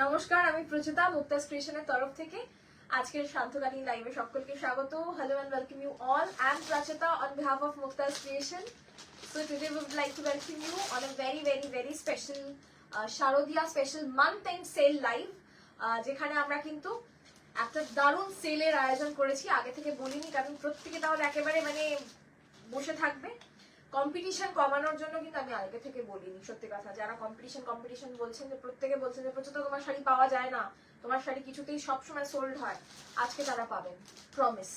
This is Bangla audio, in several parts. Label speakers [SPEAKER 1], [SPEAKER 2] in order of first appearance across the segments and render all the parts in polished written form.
[SPEAKER 1] নমস্কার, আমি প্রচিতা মুক্তাস ক্রিয়েশনের তরফ থেকে আজকের শান্তকালীন লাইভে সকলকে স্বাগত। Hello and welcome you all. I am Prachita on behalf of Mukta's creation. So today we would like to welcome you on a very special Sharadiya special month and sale live, যেখানে আমরা কিন্তু একটা দারুণ সেলের আয়োজন করেছি। আগে থেকে বলিনি কারণ প্রত্যেকে তাহলে একেবারে বসে থাকবে। কম্পিটিশন কমানোর জন্য কিন্তু আমি আগে থেকে বলিনি, সত্যি কথা। যারা কম্পিটিশন বলছেন, যে প্রত্যেকে বলছেন যে প্রচুর তোমার শাড়ি পাওয়া যায় না, তোমার শাড়ি কিছুতেই সবসময় সোল্ড হয়, আজকে তারা পাবেন, প্রমিস।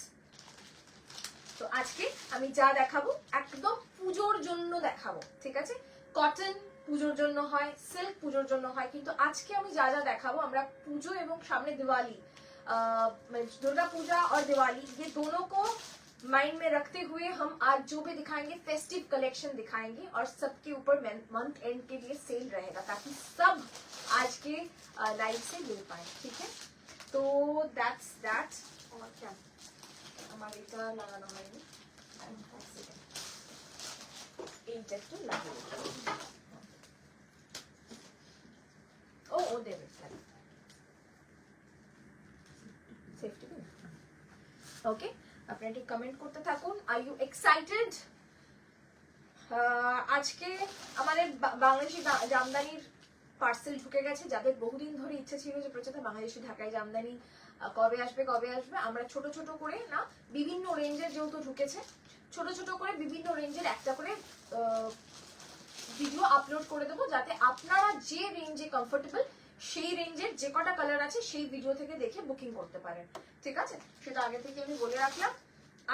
[SPEAKER 1] তো আজকে আমি যা দেখাবো একদম পুজোর জন্য দেখাবো, ঠিক আছে? কটন পুজোর জন্য হয়, সিল্ক পুজোর জন্য হয়, কিন্তু আজকে আমি যা যা দেখাবো, আমরা পুজো এবং সামনে दिवाली, दुर्गा पूजा और दिवाली, ये दोनों को माइंड में रखते हुए हम आज जो भी दिखाएंगे फेस्टिव कलेक्शन दिखाएंगे, और सबके ऊपर मंथ एंड के लिए सेल रहेगा ताकि सब आज के लाइव से ले पाए, ठीक है? तो दैट्स दैट। और क्या हमारे এটা লাগানো হয়নি, এইটা একটু লাগিয়ে ও দেবে সেফটি। ওকে, আপনি একটু কমেন্ট করতে থাকুন। Are you excited? আজকে আমাদের বাংলাদেশি জামদানির পার্সেল ঢুকে গেছে। যাদের বহুদিন ধরে ইচ্ছে ছিল যে প্রচুর বাংলাদেশি ঢাকায় জামদানি কবে আসবে, আমরা ছোট ছোট করে না, বিভিন্ন রেঞ্জের যেহেতু ঢুকেছে, ছোট ছোট করে বিভিন্ন রেঞ্জের একটা করে ভিডিও আপলোড করে দেবো, যাতে আপনারা যে রেঞ্জে কমফোর্টেবল সেই রেঞ্জের যে কটা কালার আছে সেই ভিডিও থেকে দেখে বুকিং করতে পারেন, ঠিক আছে? সেটা আগে থেকে আমি বলে রাখলাম।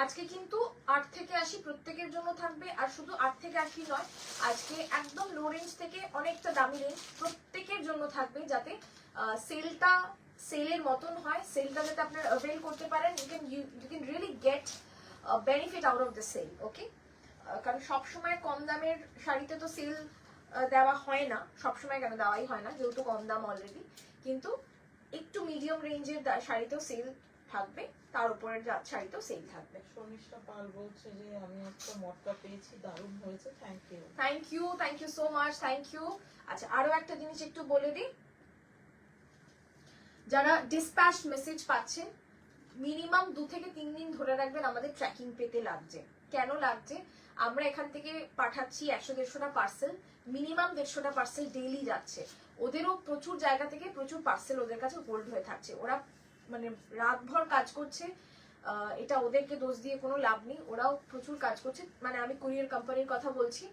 [SPEAKER 1] আজকে কিন্তু 8 থেকে 80 প্রত্যেকের জন্য থাকবে, আর শুধু 8 থেকে 80 নয়, আজকে একদম লো রেঞ্জ থেকে অনেকটা দামি রেঞ্জ প্রত্যেকের জন্য থাকবে, যাতে সেলটা সেলের মতন হয়, সেলটা যাতে আপনারা অ্যাভেল করতে পারেন। You can really get benefit out of the sale, okay? কারণ সবসময় কম দামের শাড়িতে তো সেল দেওয়া হয় না, সবসময় কেন দেওয়াই হয় না, যেহেতু কম দাম অলরেডি, কিন্তু একটু মিডিয়াম রেঞ্জের শাড়িতেও সেল থাকবে, তার উপরের শাড়িতেও সেল থাকবে।
[SPEAKER 2] শর্মিষ্ঠা পাল বলছে যে আমি একটা মটকা পেয়েছি, দারুণ হয়েছে,
[SPEAKER 1] thank you so much, thank you. আচ্ছা, আরো একটা জিনিস একটু বলে দিই, যারা ডিসপ্যাচ মেসেজ পাচ্ছেন, মিনিমাম 2 থেকে 3 দিন ধরে রাখবেন, আমাদের ট্র্যাকিং পেতে লাগছে। কেন লাগছে? আমরা এখান থেকে পাঠাচ্ছি 100-150টা পার্সেল, মিনিমাম 150টা পার্সেল ডেইলি যাচ্ছে। ওদেরও প্রচুর জায়গা থেকে প্রচুর পার্সেল ওদের কাছে হোল্ড হয়ে থাকছে। ওরা রাতভর কাজ করছে, এটা ওদেরকে দোষ দিয়ে কোনো লাভ নেই, ওরাও প্রচুর কাজ করছে। আমি কুরিয়ার কোম্পানির কথা বলছি,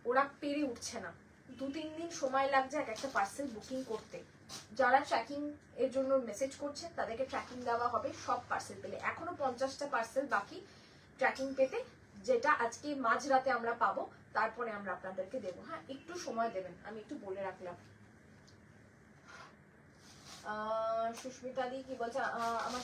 [SPEAKER 1] ওরা পেরে উঠছে না, 2-3 দিন সময় লাগছে এক একটা পার্সেল বুকিং করতে। যারা ট্র্যাকিং এর জন্য মেসেজ করছে তাদেরকে ট্র্যাকিং দেওয়া হবে সব পার্সেল পেলে। এখনো 50টা পার্সেল বাকি ট্র্যাকিং পেতে, যেটা আজকে মাঝরাতে আমরা পাবো, তারপরে আমরা আপনাদেরকে দেবো। হ্যাঁ, একটু সময় দেবেন, আমি একটু বলে রাখলাম। সুস্মিতা দি কি বলছে, আমার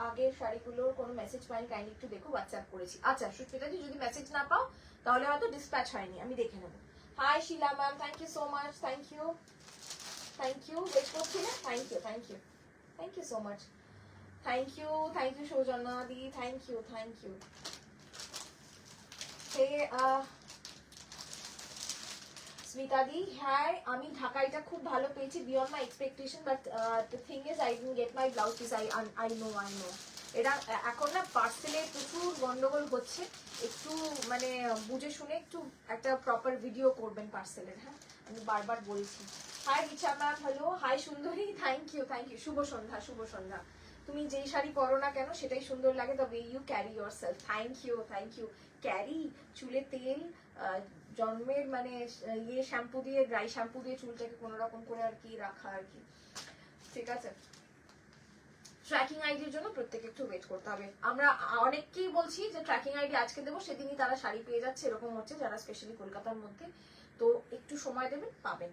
[SPEAKER 1] আগের শাড়িগুলোর কোনো মেসেজ পাইনি, কাইন্ডলি একটু দেখো, হোয়াটসঅ্যাপ করেছি। আচ্ছা সুস্মিতা দি, যদি মেসেজ না পাও তাহলে হয়তো ডিসপ্যাচ হয়নি, আমি দেখে নেবো। Hi Shila ma'am, thank you so much, thank you wait করছিলেন, thank you so much, thank you Saujanya দি, থ্যাংক ইউ। স্মিতা দি, হ্যাঁ আমি ঢাকাইটা খুব ভালো পেয়েছি, beyond my expectation, but the thing is I didn't get my blouse piece. I know এটা এখন না পার্সেলে প্রচুর গন্ডগোল হচ্ছে, একটু বুঝে শুনে একটু একটা প্রপার ভিডিও করবেন পার্সেলের। হ্যাঁ, আমি বারবার বলছি। Hi Richa ma'am, hello. Hi সুন্দরী, থ্যাংক ইউ। শুভ সন্ধ্যা। তুমি যেই শাড়ি পরো না কেন সেটাই সুন্দর লাগে, the way you carry yourself. Thank you. Carry, চুলে তেল, জন্মের শ্যাম্পু দিয়ে, ড্রাই শ্যাম্পু দিয়ে চুলটাকে কোনো রকম করে আর কি রাখা, আর কি, ঠিক আছে? ট্র্যাকিং আইডির জন্য প্রত্যেকে একটু ওয়েট করতে হবে। আমরা অনেককেই বলছি যে ট্র্যাকিং আইডি আজকে দেবো, সেদিনই তারা শাড়ি পেয়ে যাচ্ছে, এরকম হচ্ছে, যারা স্পেশালি কলকাতার মধ্যে। তো একটু সময় দেবেন, পাবেন,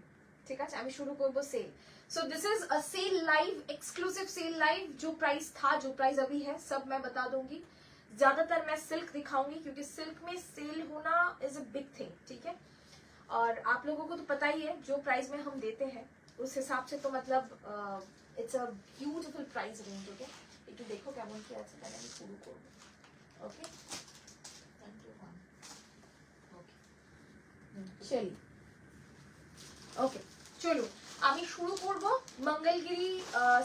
[SPEAKER 1] ঠিক আছে? আমি শুরু করবো sale. So this is a sale live, exclusive sale live. जो प्राइस था, जो प्राइस अभी है, सब मैं बता दूंगी। ज्यादातर मैं सिल्क दिखाऊंगी क्योंकि सिल्क में सेल होना इज अ बिग थिंग, ठीक है? और आप लोगों को तो पता ही है जो प्राइस में हम देते हैं उस हिसाब से, तो it's a beautiful price range. Okay, একটু দেখো কেমন কি আছে, তাহলে আমি শুরু করব। ওকে, থ্যাংক ইউ ম্যাম। ওকে, চলি। ওকে, চলো আমি শুরু করব মঙ্গলগিরি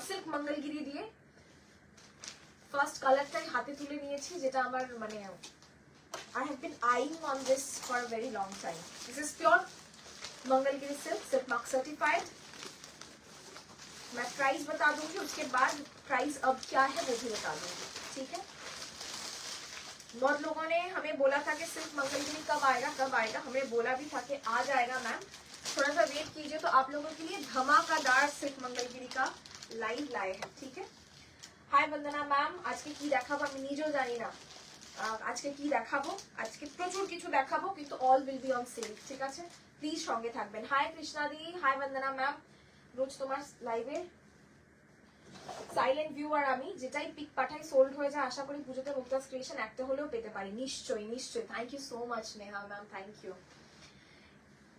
[SPEAKER 1] সিল্ক মঙ্গলগিরি দিয়ে। ফার্স্ট কালারটাই হাতে তুলে নিয়েছি, যেটা আমার মানে I have been eyeing on this for a very long time. This is pure Mangalagiri silk, silk mark certified. मैं प्राइस बता दूंगी, उसके बाद प्राइस अब क्या है वो भी बता दूंगी, ठीक है। बहुत लोगों ने हमें बोला था कि सिल्क मंगलगिरी कब आएगा, हमें बोला भी था कि आ जाएगा मैम, थोड़ा सा वेट कीजिए। तो आप लोगों के लिए धमाकादार सिल्क मंगलगिरी का लाइव लाए हैं, ठीक है। हाय वंदना मैम, আজকে কি দেখাবো আমি নিজেও জানি না। আজকে কি দেখাবো, আজকে প্রচুর কিছু দেখাবো, কিন্তু all will be on sell, ঠিক আছে। প্লিজ সঙ্গে থাকবেন। হাই কৃষ্ণা দি, হাই বন্দনা ম্যাম, রোজ তোমার লাইভে সাইলেন্ট ভিউয়ার আমি, যেটাই পিক পাঠাই সোল্ড হয়ে যায়। আশা করি পুজোতে মুক্তাস ক্রিয়েশন একটা হলেও পেতে পারি। নিশ্চয়ই নিশ্চয়ই, thank you so much Neha ma'am, thank you.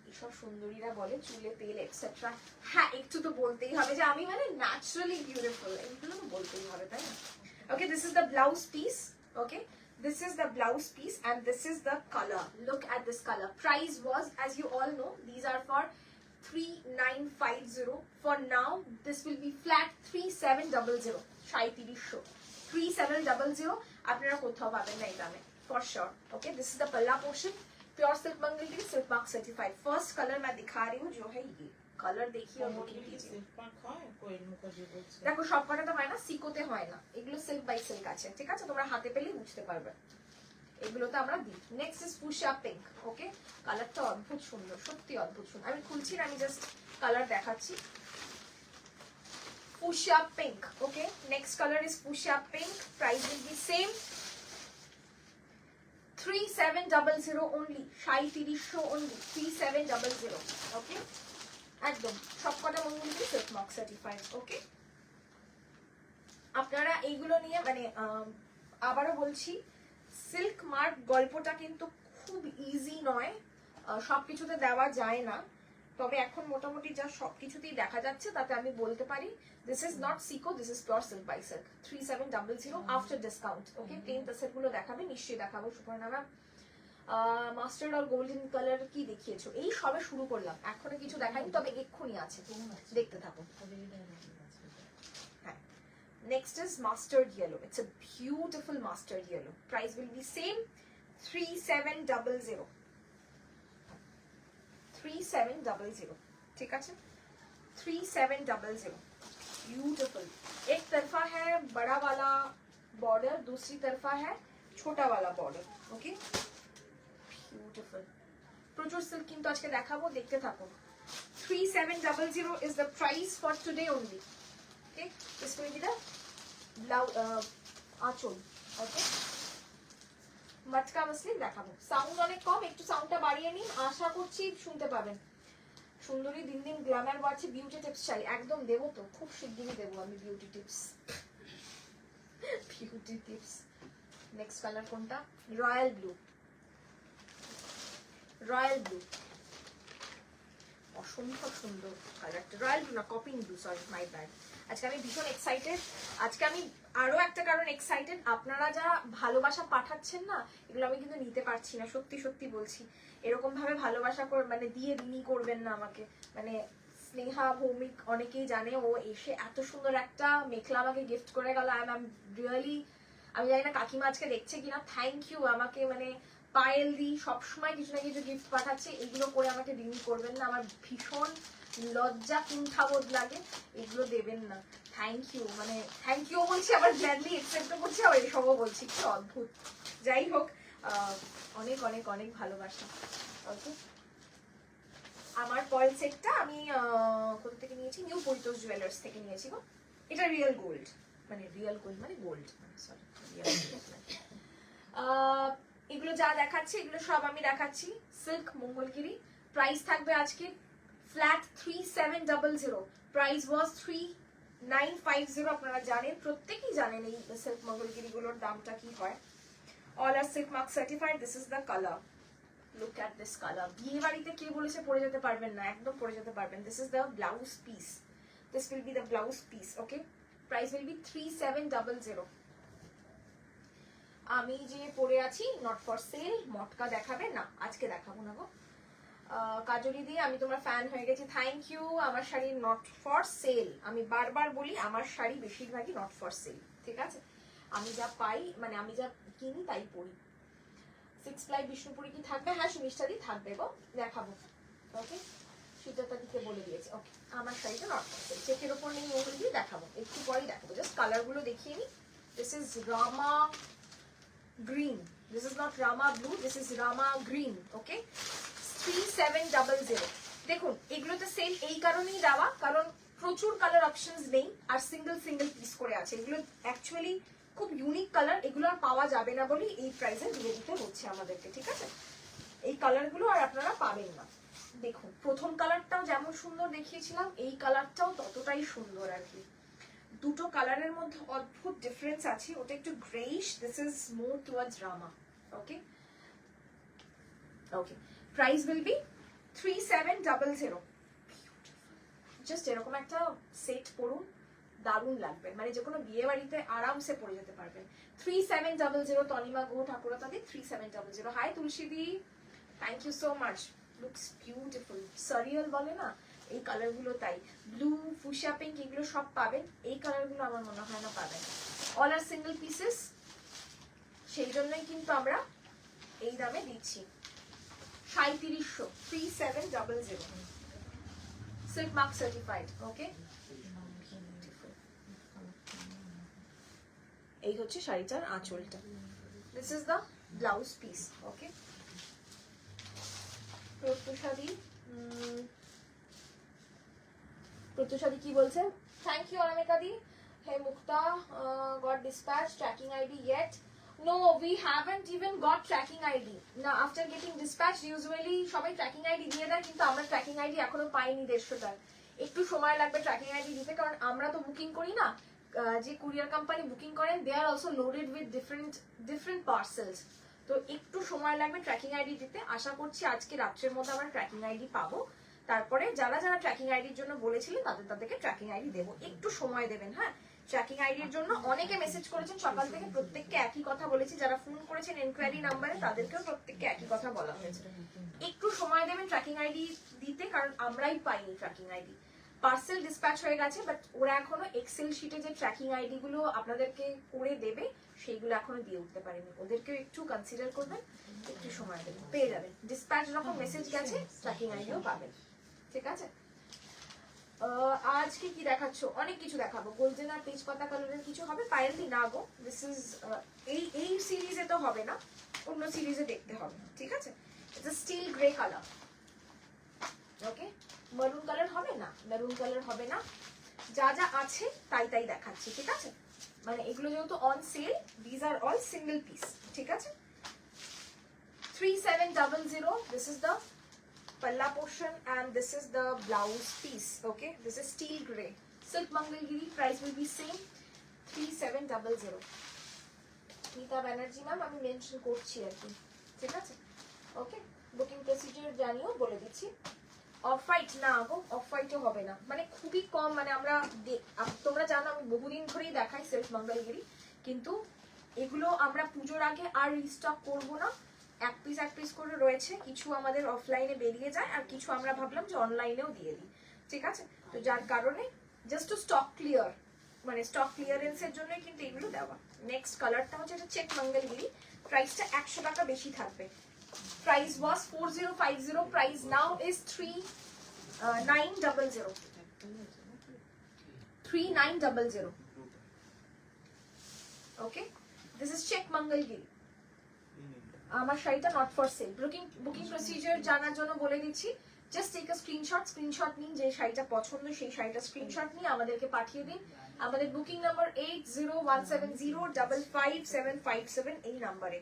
[SPEAKER 1] এইসব সুন্দরীরা বলে চুলে তেল এটসেট্রা, হ্যাঁ একটু তো বলতেই হবে যে আমি মানে ন্যাচারালি বিউটিফুল, এগুলো তো বলতেই হবে, তাই না। Okay, this is the blouse piece, okay, this is the blouse piece and this is the color. Look at this color. Price was, as you all know, these are for 3950. For now this will be flat 3700, 3700 আপনারা কোথাও পাবেন না এই দামে for sure. Okay, this is the palla portion, pure silk mangalgiri, silk mark certified. First color मैं दिखा रही हूँ जो है ये कलर, देखिए और बुकिंग कीजिए। দেখো সব কটা তো হয় না, সিকোতে হয় না, এগুলো সিল্ক বাই সিল্ক আছে, ঠিক আছে, তোমরা হাতে পেলেই বুঝতে পারবে। এগুলোতে আমরা দিই। নেক্সট ইজ ফুশিয়া পিঙ্ক, ওকে, কালারটা অদ্ভুত সুন্দর, সত্যি অদ্ভুত সুন্দর। আমি খুলছি না, আমি জাস্ট কালার দেখাচ্ছি। Fuchsia pink, okay, next colour is fuchsia pink. Price will be same 3700 only, 3700 only, 3700, ওকে, একদম সবকটা মঙ্গলগিরি সিল্ক মার্ক সার্টিফাইড, ওকে। আপনারা এইগুলো নিয়ে মানে আবারও বলছি, সিল্ক মার্ক গল্পটা কিন্তু খুব ইজি নয়, সবকিছুতে দেওয়া যায় না, তবে এখন মোটামুটি যা সবকিছুতেই দেখা যাচ্ছে তাতে আমি বলতে পারি this is not sico, this is pure silk by silk, 3700 after discount, okay. Plain tassel গুলো দেখাবে, নিশ্চয়ই দেখাবো। সুপর্ণা ম্যাম, মাস্টার্ড আর গোল্ডেন কালার কি দেখিয়েছো? এই সবে শুরু করলাম, এখনো কিছু দেখাইনি, তবে এক্ষুনি আছে, দেখতে থাকো। হ্যাঁ, next is mustard yellow. It's a beautiful mustard yellow. Price will be same 3700, 3700, ठीक है, 3700, ब्यूटिफुल। एक तरफा है बड़ा वाला बॉर्डर, दूसरी तरफा है छोटा वाला बॉर्डर, ओके, ब्यूटिफुल। প্রচুর সিল্ক কিন্তু আজকে দেখাবো, দেখতে থাকো। 3700 is the price for today only, okay. This will be the আঁচল, ওকে। মটকা মসলিন দেখাবো। সাউন্ড অনেক কম, একটু সাউন্ডটা বাড়িয়ে নিন, আশা করছি শুনতে পাবেন। সুন্দরী দিন দিন গ্ল্যামার বাড়ছে, বিউটি টিপস চাই, একদম দেবো তো, খুব শিগগিরই দেবো আমি beauty tips, beauty tips. Next colour কোনটা? রয়্যাল ব্লু, রয়্যাল ব্লু, অসম্ভব সুন্দর কালারটা। রয়্যাল ব্লু না, কপিং ব্লু, সরি মাই ব্যাড। আজকে আমি ভীষণ এক্সাইটেড, আজকে আমি আরো একটা কারণ এক্সাইটেড, আপনারা যা ভালোবাসা পাঠাচ্ছেন না, এগুলো আমি কিন্তু নিতে পারছি না, সত্যি সত্যি বলছি। এরকম ভাবে ভালোবাসা মানে দিয়ে ঋণী করবেন না আমাকে। মানে স্নেহা ভৌমিক অনেকেই জানে, ও এসে এত সুন্দর একটা মেখলা আমাকে গিফট করে গেল। আই এম রিয়েলি, আমি জানি না কাকিমা আজকে দেখছে কিনা, থ্যাংক ইউ। আমাকে মানে পায়েল দি সবসময় কিছু না কিছু গিফট পাঠাচ্ছে, এগুলো করে আমাকে ঋণী করবেন না, আমার ভীষণ লজ্জা কুণ্ঠাবোধ লাগে, এগুলো দেবেন না। থ্যাংক ইউ, মানে থ্যাংক ইউ বলছি, আবার গ্ল্যাডলি একসেপ্ট করছি, আবার এসবও বলছি, কি অদ্ভুত। যাই হোক, অনেক অনেক অনেক ভালোবাসা, ওকে। আমার পার্ল সেটটা আমি কোথা থেকে নিয়েছি? নিউ পরিতোষ জুয়েলার্স থেকে নিয়েছি গো। এটা রিয়েল গোল্ড, মানে রিয়েল গোল্ড মানে গোল্ড, সরি, এগুলো যা দেখাচ্ছি এগুলো সব আমি দেখাচ্ছি সিল্ক মঙ্গলগিরি। প্রাইস থাকবে আজকে ফ্ল্যাট 3700, প্রাইস ওয়াজ 3950। আপনারা জানেন, প্রত্যেকেই জানেন এই সিল্ক মঙ্গলগিরি গুলোর দামটা কি হয়। All are silk mark certified. This is the colour, look at this colour. বিয়ে বাড়িতে কে বলেছে পরে যেতে পারবেন না? একদম পরে যেতে পারবেন। This is the blouse piece, this will be the blouse piece, okay. Price will B 3700। আমি যে পরে আছি নট ফর সেল, মটকা দেখাবে না, আজকে দেখাবো না গো। কাজলি দিয়ে আমি তোমার ফ্যান হয়ে গেছি, থ্যাংক ইউ। আমার শাড়ি নট ফর সেল, আমি বারবার বলি আমার শাড়ি বেশিরভাগই নট ফর সেল, ঠিক আছে? আমি যা পাই মানে আমি যা কিনি তাই পরি। 6 প্লাই বিষ্ণুপুরি কি থাকবে? হ্যাঁ সুমিষ্ঠা দি থাকবে গো, দেখাবো। ওকে, সুজাতা দিকে বলে দিয়েছে। ওকে, আমার শাড়িটা নট ফর সেল, চেকের ওপর নেই ওগুলো দিয়ে দেখাবো, একটু পরেই দেখাবো। জাস্ট কালারগুলো দেখিয়ে নিই। This is Rama green, this is not Rama blue, this is Rama green. Okay, 3700। দেখুন এগুলোতে সেল এই কারণেই দেওয়া, কারণ প্রচুর কালার অপশনস নেই আর সিঙ্গেল সিঙ্গেল পিস করে আছে। এগুলো অ্যাকচুয়ালি খুব ইউনিক কালার, এগুলো আর পাওয়া যাবে না বলেই এই প্রাইসে দিয়ে দিতে হচ্ছে আমাদেরকে, ঠিক আছে? এই কালারগুলো আর আপনারা পাবেন না। দেখুন প্রথম কালারটাও যেমন সুন্দর দেখিয়েছিলাম, এই কালারটাও ততটাই সুন্দর আর কি। দুটো কালারের মধ্যে অদ্ভুত ডিফারেন্স আছে, ওটা একটু greyish, this is more towards Rama. Okay okay, price will B 3700। Just এরকম একটা সেট পরুন, দারুণ লাগবে, মানে যে কোনো বিয়ে বাড়িতে আরামসে পরে যেতে পারবেন। 3700 তনিমা গো ঠাকুরতা দি 3700। হাই তুলসী দি, thank you so much, looks beautiful. সারিয়াল বলে না এই কালারগুলো, তাই ব্লু ফুশিয়া পিঙ্ক এগুলো সব পাবেন, এই কালারগুলো আমার মনে হয় না পাবেন। অল আর সিঙ্গেল পিসেস, সেই জন্যই কিন্তু আমরা এই দামে দিচ্ছি। 3700, 3700, সিল্ক মার্ক সার্টিফাইড। ওকে, এই হচ্ছে শাড়িটার আঁচলটা, this is the blouse piece. Okay, প্রত্যুষাদি কি বলছে? থ্যাংক ইউ অনামিকা দি। Hey Mukta, got dispatch tracking ID yet? No, we haven't even got tracking ID. Now after getting dispatched, usually সবাই ট্র্যাকিং আইডি দিয়ে দেয়, কিন্তু আমরা ট্র্যাকিং আইডি এখনো পাইনি 150টার। একটু সময় লাগবে ট্র্যাকিং আইডি দিতে, কারণ আমরা তো বুকিং করি না, যে কুরিয়ার কোম্পানি বুকিং করেন they are also loaded with different parcels, তো একটু সময় লাগবে ট্র্যাকিং আইডি দিতে। আশা করছি আজকে রাত্রের মধ্যে আমরা ট্র্যাকিং আইডি পাবো, তারপরে যারা যারা ট্র্যাকিং আইডির জন্য বলেছিলেন তাদেরকে ট্র্যাকিং আইডি দেবো, একটু সময় দেবেন। হ্যাঁ, ট্র্যাকিং আইডির জন্য অনেকে মেসেজ করেছেন সকাল থেকে, প্রত্যেককে একই কথা বলেছি, যারা ফোন করেছেন এনকোয়ারি নাম্বারে তাদেরকেও প্রত্যেককে একই কথা বলা হয়েছে, একটু সময় দেবেন ট্র্যাকিং আইডি দিতে, কারণ আমরাই পাইনি ট্র্যাকিং আইডি। পার্সেল ডিসপ্যাচ হয়ে গেছে, বাট ওরা এখনো এক্সেল শিটে যে ট্র্যাকিং আইডি গুলো আপনাদেরকে করে দেবে সেইগুলো এখনো দিয়ে উঠতে পারেনি, ওদেরকেও একটু কনসিডার করবেন, একটু সময় দেবেন, পেয়ে যাবেন। ডিসপ্যাচ যখন মেসেজ গেছে ট্র্যাকিং আইডিও পাবেন, ঠিক আছে? আজকে কি দেখাচ্ছ? অনেক কিছু দেখাবো। গোল্ডেন আর তেজপাতা কালারের কিছু হবে। পায়েল দি না গো, দিস ইজ এই সিরিজে তো হবে না, অন্য সিরিজে দেখতে হবে, ঠিক আছে? It's still grey colour. Okay, maroon colour হবে না, মেরুন কালার হবে না, যা যা আছে তাই তাই দেখাচ্ছি, ঠিক আছে? মানে এগুলো যেহেতু on sell, these are all single piece, ঠিক আছে? 3700, this is the palla portion and this is the blouse piece. Okay, this is steel gray silk mangalgiri, price will be same 3700. Nita Banerjee ma'am আমি মেনশন করছি আর কি, ঠিক আছে? ওকে, বুকিং প্রসিডিউর জানিও বলে দিচ্ছি। অফ হোয়াইট না গো, অফ হোয়াইটও হবে না, মানে খুবই কম, মানে আমরা তোমরা জানো আমি বহুদিন ধরেই দেখাই সিল্ক মঙ্গলগিরি, কিন্তু এগুলো আমরা পুজোর আগে আর রিস্টক করব না, এক পিস করে রয়েছে, কিছু আমাদের অফলাইনে বেরিয়ে যায় আর কিছু আমরা ভাবলাম যে অনলাইনেও দিয়ে দিই, ঠিক আছে? তো যার কারণে জাস্ট টু স্টক ক্লিয়ার, মানে স্টক ক্লিয়ারেন্সের জন্য কিন্তু এগুলো দেওয়া। নেক্সট কালারটা হচ্ছে এটা চেক মঙ্গলগিরি, প্রাইসটা 100 টাকা বেশি থাকবে। Price was 4050, price now is 3900. 3900. Okay, this is check Mangalgiri. আমার শাড়িটা not for sale. Booking procedure জানার জন্য বলে দিচ্ছি, জাস্ট টেক আ স্ক্রিনশট নিন, যে শাড়িটা পছন্দ সেই শাড়িটা স্ক্রিনশট নিয়ে আমাদেরকে পাঠিয়ে দিন। আমাদের বুকিং নাম্বার 8017055757 এই নাম্বারে।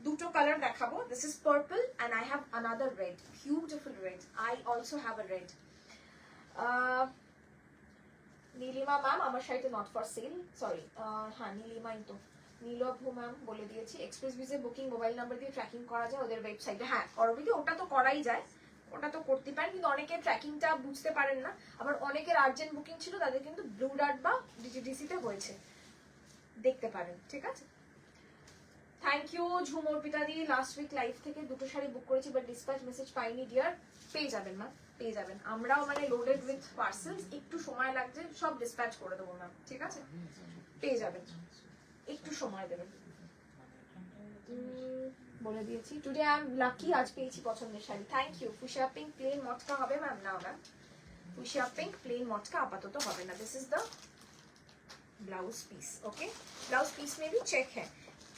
[SPEAKER 1] দুটো কালার দেখাবো, this is purple and I have another red, beautiful red, I also have a red. Nilima ma'am আমার শাড়িটা নট ফর সেল, সরি, হ্যাঁ নীলিমাই তো, নীলভু ম্যাম বলে দিয়েছি। এক্সপ্রেস ভিজে বুকিং মোবাইল নাম্বার দিয়ে ট্র্যাকিং করা যায় ওদের ওয়েবসাইটে। হ্যাঁ অরবিদি, ওটা তো করাই যায়, ওটা তো করতে পারেন, কিন্তু অনেকে ট্র্যাকিংটা বুঝতে পারেন না, আবার অনেকের আর্জেন্ট বুকিং ছিল তাদের কিন্তু ব্লু ডার্ট বা ডিটিডিসিতে হয়েছে, দেখতে পারেন, ঠিক আছে? থ্যাংক ইউ ঝুম অর্পিতা দি, লাস্ট উইক লাইভ থেকে দুটো শাড়ি বুক করেছি বাট ডিসপ্যাচ মেসেজ পাইনি ডিয়ার। পেয়ে যাবেন ম্যাম, পেয়ে যাবেন। আমরাও মানে লোডেড উইথ পার্সেলস, একটু সময় লাগছে, সব ডিসপ্যাচ করে দেবো ম্যাম, ঠিক আছে? পেয়ে যাবেন, একটু সময় দেবেন। বলে দিয়েছি টুডে আই এম লাকি, আজ পেয়েছি পছন্দের শাড়ি। Thank you. Fuchsia pink plain matka হবে ম্যাম? না ম্যাম, ফুশিয়া পিঙ্ক প্লেন মটকা আপাতত হবে না। This is the blouse piece. Okay, blouse piece में भी चेक है।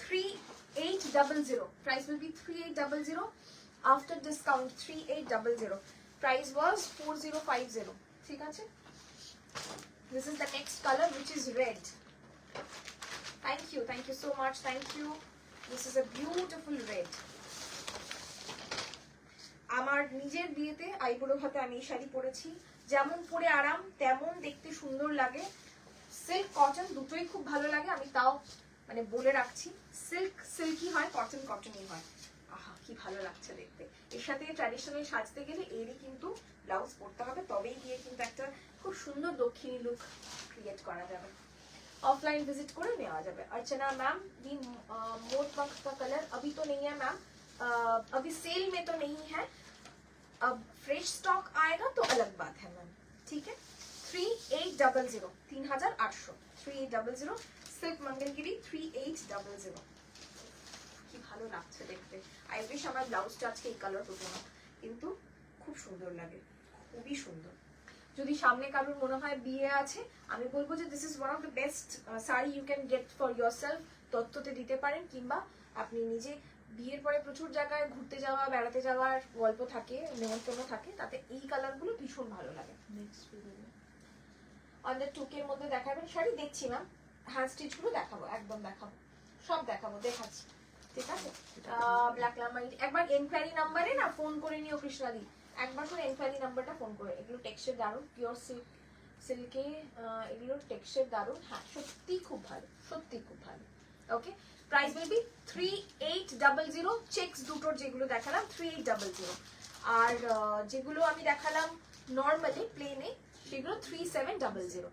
[SPEAKER 1] 3800 price will be 3800 after discount 3800 price was 4050 ঠিক আছে। this is the next color which is red. thank you so much, thank you. this is a beautiful red. আমার নিজের বিয়েতে আইবুড়ো ভাতে আমি এই শাড়ি পরেছি, যেমন পরে আরাম তেমন দেখতে সুন্দর লাগে। সিল্ক কটন দুটোই খুব ভালো লাগে, আমি তাও মানে বলে রাখছি, সিল্ক সিল্কি হয়, কটন কটনই হয়। আহা কি ভালো লাগছে দেখতে। এর সাথে ট্র্যাডিশনাল সাজতে গেলে এরই কিন্তু ব্লাউজ পরতে হবে, তবেই গিয়ে কিন্তু একটা খুব সুন্দর দক্ষিণী লুক ক্রিয়েট করা যাবে, ऑफलाइन विजिट করে নেওয়া যাবে। अर्चना मैम दी मोट पंख का कलर अभी तो नहीं है मैम, अभी सेल में तो नहीं है, अब फ्रेश स्टॉक आएगा तो अलग बात है मैम, ठीक है। 3800 3800 3800 सिल्क मंगलगिरी 3800 কি ভালো লাগছে দেখতে। আই উইশ আমার ব্লাউজটা আজকে এই কালার হতো না, কিন্তু খুব সুন্দর লাগে, খুবই সুন্দর। যদি সামনে কারোর মনে হয় বিয়ে আছে, আমি বলবো যে this is one of the best sari you can get for yourself. তত্ত্বতে দিতে পারেন, কিংবা আপনি নিজে বিয়ের পরে প্রচুর জায়গায় ঘুরতে যাওয়া বেড়াতে যাওয়ার গল্প থাকে, নেমন্তন্ন থাকে, তাতে এই কালারগুলো ভীষণ ভালো লাগে। আন্ডার টুকের মধ্যে দেখাবেন শাড়ি? দেখছি ম্যাম, হ্যান্ড স্টিচ গুলো দেখাবো, একদম দেখাবো, সব দেখাবো, দেখাচ্ছি, ঠিক আছে। ব্ল্যাক লামাইট একবার এনকোয়ারি নাম্বারে না ফোন করে নিও কৃষ্ণাদি, একবার করে এনকোয়ারি নাম্বারটা ফোন করে। এগুলো টেক্সচার দারুণ, পিওর সিল্ক সিল্কে, এগুলো টেক্সচার দারুণ, হ্যাঁ সত্যি খুব ভালো, সত্যি খুব ভালো। ওকে, প্রাইস উইল বি 3800। চেকস দুটোর যেগুলো দেখালাম 3800, আর যেগুলো আমি দেখালাম নর্মালি প্লেনে সেগুলো 3700।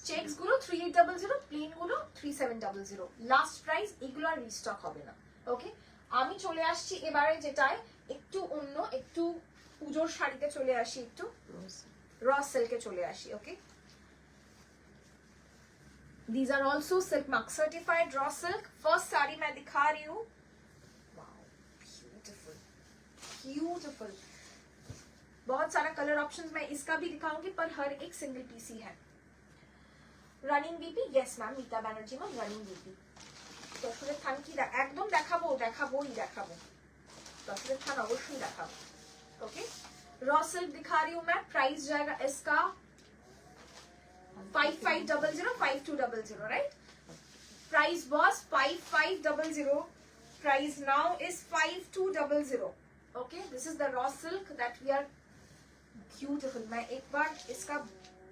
[SPEAKER 1] চেকস গুলো 3800, প্লেন গুলো 3700। লাস্ট প্রাইস, এগুলো আর রিস্টক হবে না। ওকে, আমি চলে আসছি এবারে যেটায় একটু অন্য, একটু পুজোর শাড়িতে চলে আসি, একটু র সিল্কে চলে আসি। ওকে, these are also silk mark certified raw silk। first sari मैं दिखा रही हूँ, wow beautiful beautiful। बहुत सारा कलर ऑप्शंस मैं इसका भी दिखाऊंगी, पर हर एक सिंगल पीस ही है। रनिंग बीपी, यस मैम, मीता बैनर्जी मैम, रनिंग बीपी। দশরের থান কি একদম দেখাবো, দেখাবোই দেখাবো, দশরের থান অবশ্যই দেখাবো। ओके, रॉ सिल्क दिखा रही हूँ मैं। प्राइस जाएगा इसका 5500 5200, right? Price was 5500, price now is 5200। Okay, this is the raw silk that we are beautiful. मैं एक बार इसका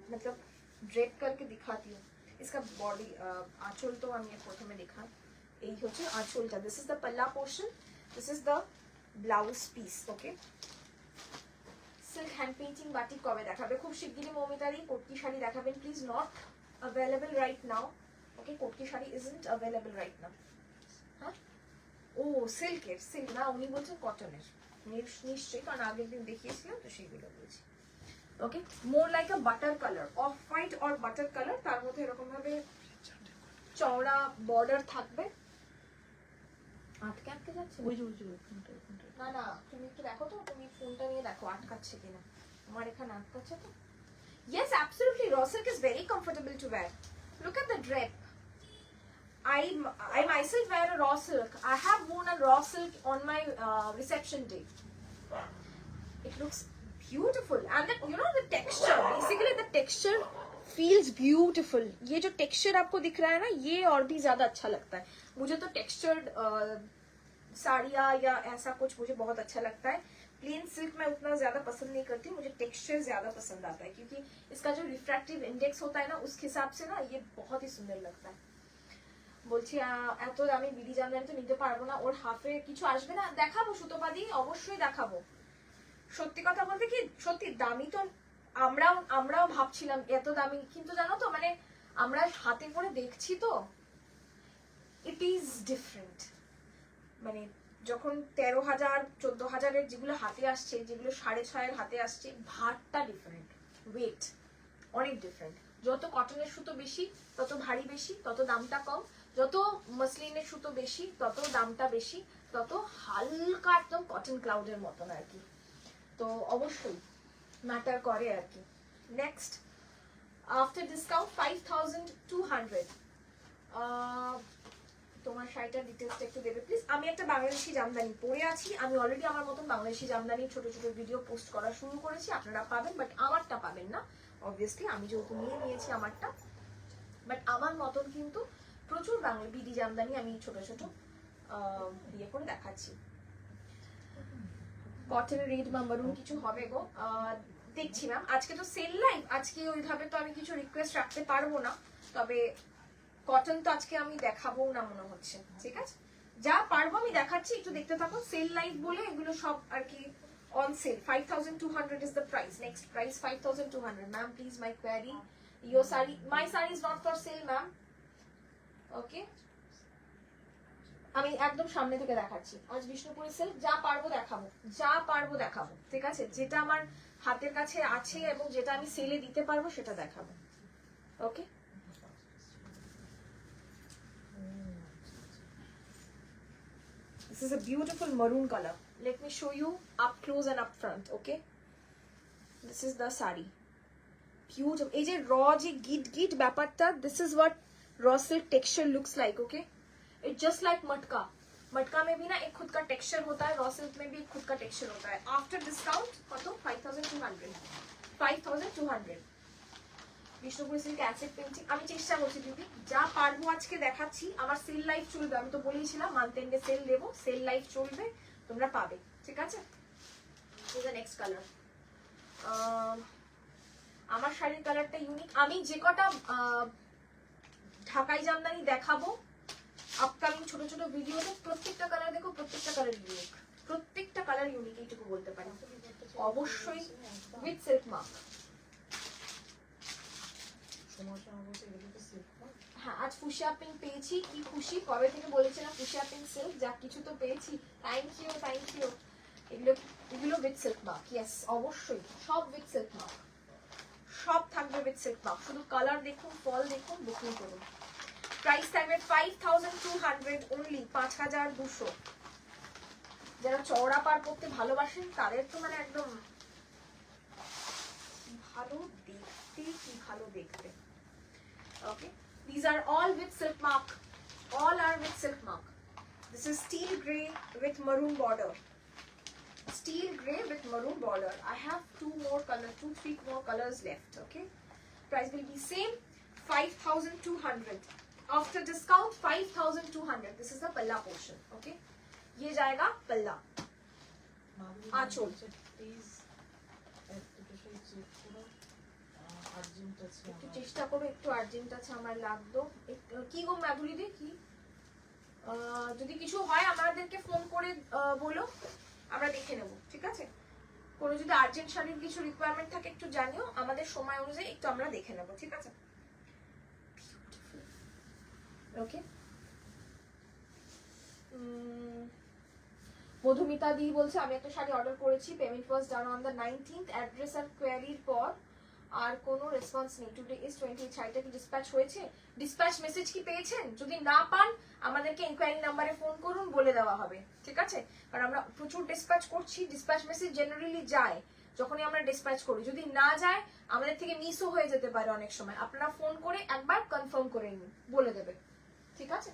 [SPEAKER 1] मतलब ड्रेप करके दिखाती हूँ। इसका बॉडी आंचल तो আমি প্রথমে দেখাই, এই হচ্ছে আঁচলটা। দিস ইজ দ্য পাল্লা portion, this is the blouse piece. Okay, silk hand painting batik কবে দেখাবে? খুব শিগগিরই মৌমিতারি। কটকি শাড়ি দেখাবেন please, not available right now. Okay, Kotki sari isn't available right now. হ্যাঁ, ও সিল্কের, সিল্ক না, উনি বলছেন কটনের, নিশ্চয়ই, কারণ আগের দিন দেখিয়েছিলাম তো সেইগুলো বলছি। Okay, more like a butter colour, off white or butter colour, তার মধ্যে এরকম ভাবে চওড়া বর্ডার থাকবে। আটকে আটকে যাচ্ছে না, না তুমি একটু দেখো তো, তুমি ফোনটা নিয়ে দেখো আটকাচ্ছে কিনা। আমার এখানে আটকাচ্ছে তো। Yes, absolutely, raw silk is very comfortable to wear. Look at the drape. I myself wear a raw silk. I have worn a raw silk on my reception day. It looks beautiful, and the, you know the texture, basically the texture feels beautiful। ये जो texture आपको दिख रहा है ना, ये और भी ज्यादा अच्छा लगता है मुझे तो। textured साड़ियाँ या ऐसा कुछ मुझे बहुत अच्छा लगता है। प्लेन सिल्क मैं उतना ज्यादा पसंद नहीं करती, मुझे टेक्सचर ज्यादा पसंद आता है, क्योंकि इसका जो रिफ्रैक्टिव इंडेक्स होता है ना, उस हिसाब से ना ये बहुत ही सुंदर लगता है। বলছি এত দামি বিডি জামদানি তো নিতে পারবো না, ওর হাফে কিছু আসবে না? দেখাবো সুতোপাদি, অবশ্যই দেখাবো। সত্যি কথা বলতে কি, সত্যি দামি তো আমরাও ভাবছিলাম এত দামি, কিন্তু জানো তো মানে আমরা হাতে করে দেখছি তো ইট ইজ ডিফারেন্ট। মানে যখন 13,000 14,000-এর যেগুলো হাতে আসছে, যেগুলো 6.5-এর হাতে আসছে, ভারটা ডিফারেন্ট, ওয়েট অনেক ডিফারেন্ট। যত কটনের সুতো বেশি তত ভারী বেশি, তত দামটা কম। যত মসলিনের সুতো বেশি তত দামটা বেশি, তত হালকা একদম কটন ক্লাউডের মতন আর কি। তো অবশ্যই ম্যাটার করে আর কি। Next, after discount 5,200। তোমার শাড়িটার ডিটেলসটা একটু দেবে প্লিজ। আমি একটা বাংলাদেশি জামদানি পরে আছি, আমি অলরেডি আমার মতন বাংলাদেশি জামদানি ছোট ছোট ভিডিও পোস্ট করা শুরু করেছি, আপনারা পাবেন, বাট আমারটা পাবেন না অবভিয়াসলি, আমি যেহেতু নিয়ে নিয়েছি আমারটা। বাট আমার মতন কিন্তু প্রচুর বাংলা বিডি জামদানি আমি ছোট ছোট ইয়ে করে দেখাচ্ছি। কটন রেড বা মারুন কিছু হবে গো, দেখছি ম্যাম। আজকে তো সেল লাইভ, আজকে ওইভাবে তো আমি কিছু রিকোয়েস্ট রাখতে পারবো না, তবে কটন তো আজকে আমি দেখাবো না মনে হচ্ছে। ঠিক আছে, যা পারবো আমি দেখাচ্ছি, একটু দেখতে থাকো। সেল লাইভ বলে এগুলো সব আর কি on sell. 5,200 is the price. Next price 5,200. Ma'am, please my query. Your saree, my saree is not for sale, ma'am. Okay. আমি একদম সামনে থেকে দেখাচ্ছি। আজ বিষ্ণুপুরের সেল, যা পারবো দেখাবো, যা পারবো দেখাবো। ঠিক আছে, যেটা আমার হাতের কাছে আছে এবং যেটা আমি সেলে দিতে পারবো সেটা দেখাবো। ওকে, this is a beautiful maroon color. Let me show you up close and up front. Okay, this is the saree. Beautiful. এই যে র যে গিট গিট ব্যাপারটা, this is what raw silk texture looks like. Okay, it's just like मटका. मटका में भी ना एक खुद का टेक्सचर होता है, रॉ सिल्क में भी एक खुद का टेक्सचर होता है। आफ्टर डिस्काउंट कत 5,200। 5,200 বিষ্ণুপুর সিল্ক অ্যাসেট পেন্টিং। আমি চেষ্টা করছি দিদি, যা পারবো আজকে দেখাচ্ছি। আমার সেল লাইভ চলবে, আমি তো বলেইছিলাম মান্থ এন্ডে সেল দেবো, সেল লাইভ চলবে, তোমরা পাবে। ঠিক আছে, নেক্সট কালার। আমার শাড়ির কালারটা ইউনিক। আমি যে কটা ঢাকাই জামদানি দেখাবো আপকামিং ছোট ছোট ভিডিওতে, প্রত্যেকটা কালার দেখো, প্রত্যেকটা কালার ইউনিক, প্রত্যেকটা কালার ইউনিক, এইটুকু বলতে পারি। অবশ্যই উইথ সিল্ক মার্ক। হ্যাঁ, আজ ফুশিয়া পিঙ্ক পেয়েছি, কি খুশি, কবে থেকে বলেছিলাম ফুশিয়া পিঙ্ক সিল্ক, যা কিছু তো পেয়েছি। Thank you, thank you. এগুলো এগুলো উইথ সিল্ক মার্ক, ইয়েস অবশ্যই সব উইথ সিল্ক মার্ক, সব থাকবে উইথ সিল্ক মার্ক। শুধু কালার দেখুন, ফল দেখুন, বুকিং করুন। প্রাইস থাকবে 5,200 অনলি, 5,200। যারা চওড়া পার করতে ভালোবাসেন তাদের তো মানে একদম ভালো দেখতে, কি ভালো দেখতে। Okay, these are all with silk mark, all are with silk mark. This is steel gray with maroon border, steel gray with maroon border. I have two, three more colors left. Okay, price will be same, 5,200. After discount 5,200. This is the palla portion. Okay, ये जाएगा पल्ला। आंचल একটু চেষ্টা করো, একটু আর্জেন্ট আছে আমার, লাগতো। কি গো মাধুরী দি, কি যদি কিছু হয় আমাদেরকে ফোন করে বলো, আমরা দেখে নেব। ঠিক আছে, কোনো যদি আর্জেন্ট শাড়ির কিছু রিকোয়ারমেন্ট থাকে একটু জানিও, আমাদের সময় অনুযায়ী একটু আমরা দেখে নেব। ঠিক আছে, ওকে। মধুমিতা দি বলছে আমি একটা শাড়ি অর্ডার করেছি, payment was done on the 19th, address আর কোয়ারির পর আর কোনো রেসপন্স নেই। টুডে ইজ 28, শাড়িটা কি ডিসপ্যাচ হয়েছে? ডিসপ্যাচ মেসেজ কি পেয়েছেন? যদি না পান আমাদেরকে ইনকোয়ারি নাম্বারে ফোন করুন, বলে দেওয়া হবে। ঠিক আছে, কারণ আমরা প্রচুর ডিসপ্যাচ করছি, ডিসপ্যাচ মেসেজ জেনারেলি যায় যখনই আমরা ডিসপ্যাচ করি। যদি না যায় আমাদের থেকে মিসও হয়ে যেতে পারে অনেক সময়, আপনারা ফোন করে একবার কনফার্ম করে নিন, বলে দেবে। ঠিক আছে,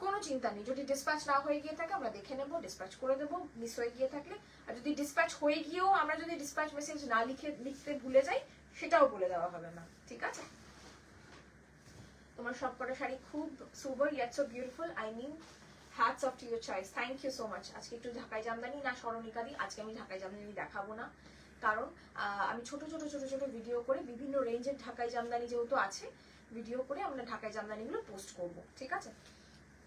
[SPEAKER 1] কোনো চিন্তা নেই। যদি ডিসপ্যাচ না হয়ে গিয়ে থাকে আমরা দেখে নেব, ডিসপ্যাচ করে দেবো মিস হয়ে গিয়ে থাকলে। আর যদি ডিসপ্যাচ হয়ে গিয়েও আমরা যদি ডিসপ্যাচ মেসেজ না লিখতে ভুলে যাই, সেটাও বলে দেওয়া হবে না। ঠিক আছে, তোমার সবকটা শাড়ি খুব super, yet so beautiful. I mean hats off to your choice, thank you so much. আজকে একটু ঢাকাই জামদানি না স্মরণিকা দি, আজকে আমি ঢাকাই জামদানি দেখাবো না, কারণ আমি ছোট ছোট ভিডিও করে বিভিন্ন রেঞ্জের ঢাকাই জামদানি যেহেতু আছে, ভিডিও করে আমরা ঢাকাই জামদানিগুলো পোস্ট করব। ঠিক আছে,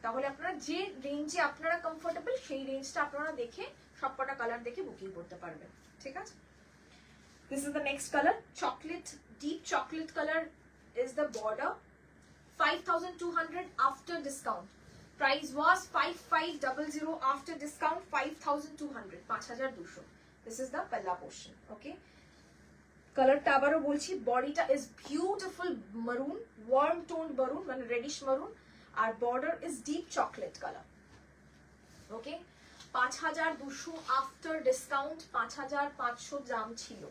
[SPEAKER 1] তাহলে আপনারা যে রেঞ্জে আপনারা কমফোর্টেবল সেই রেঞ্জটা আপনারা দেখে সবকটা কালার দেখে বুকিং করতে পারবেন। ঠিক আছে, this is the next colour, chocolate, deep chocolate colour is the border, 5200 after discount. Price was 5500 after discount, 5200, 5200. This is the palla portion, okay? Color টা আবারও বলছি, বডিটা is beautiful maroon, warm toned maroon, মানে reddish maroon, R border is deep chocolate color. Okay? 5200 after discount, 5500 দাম ছিল।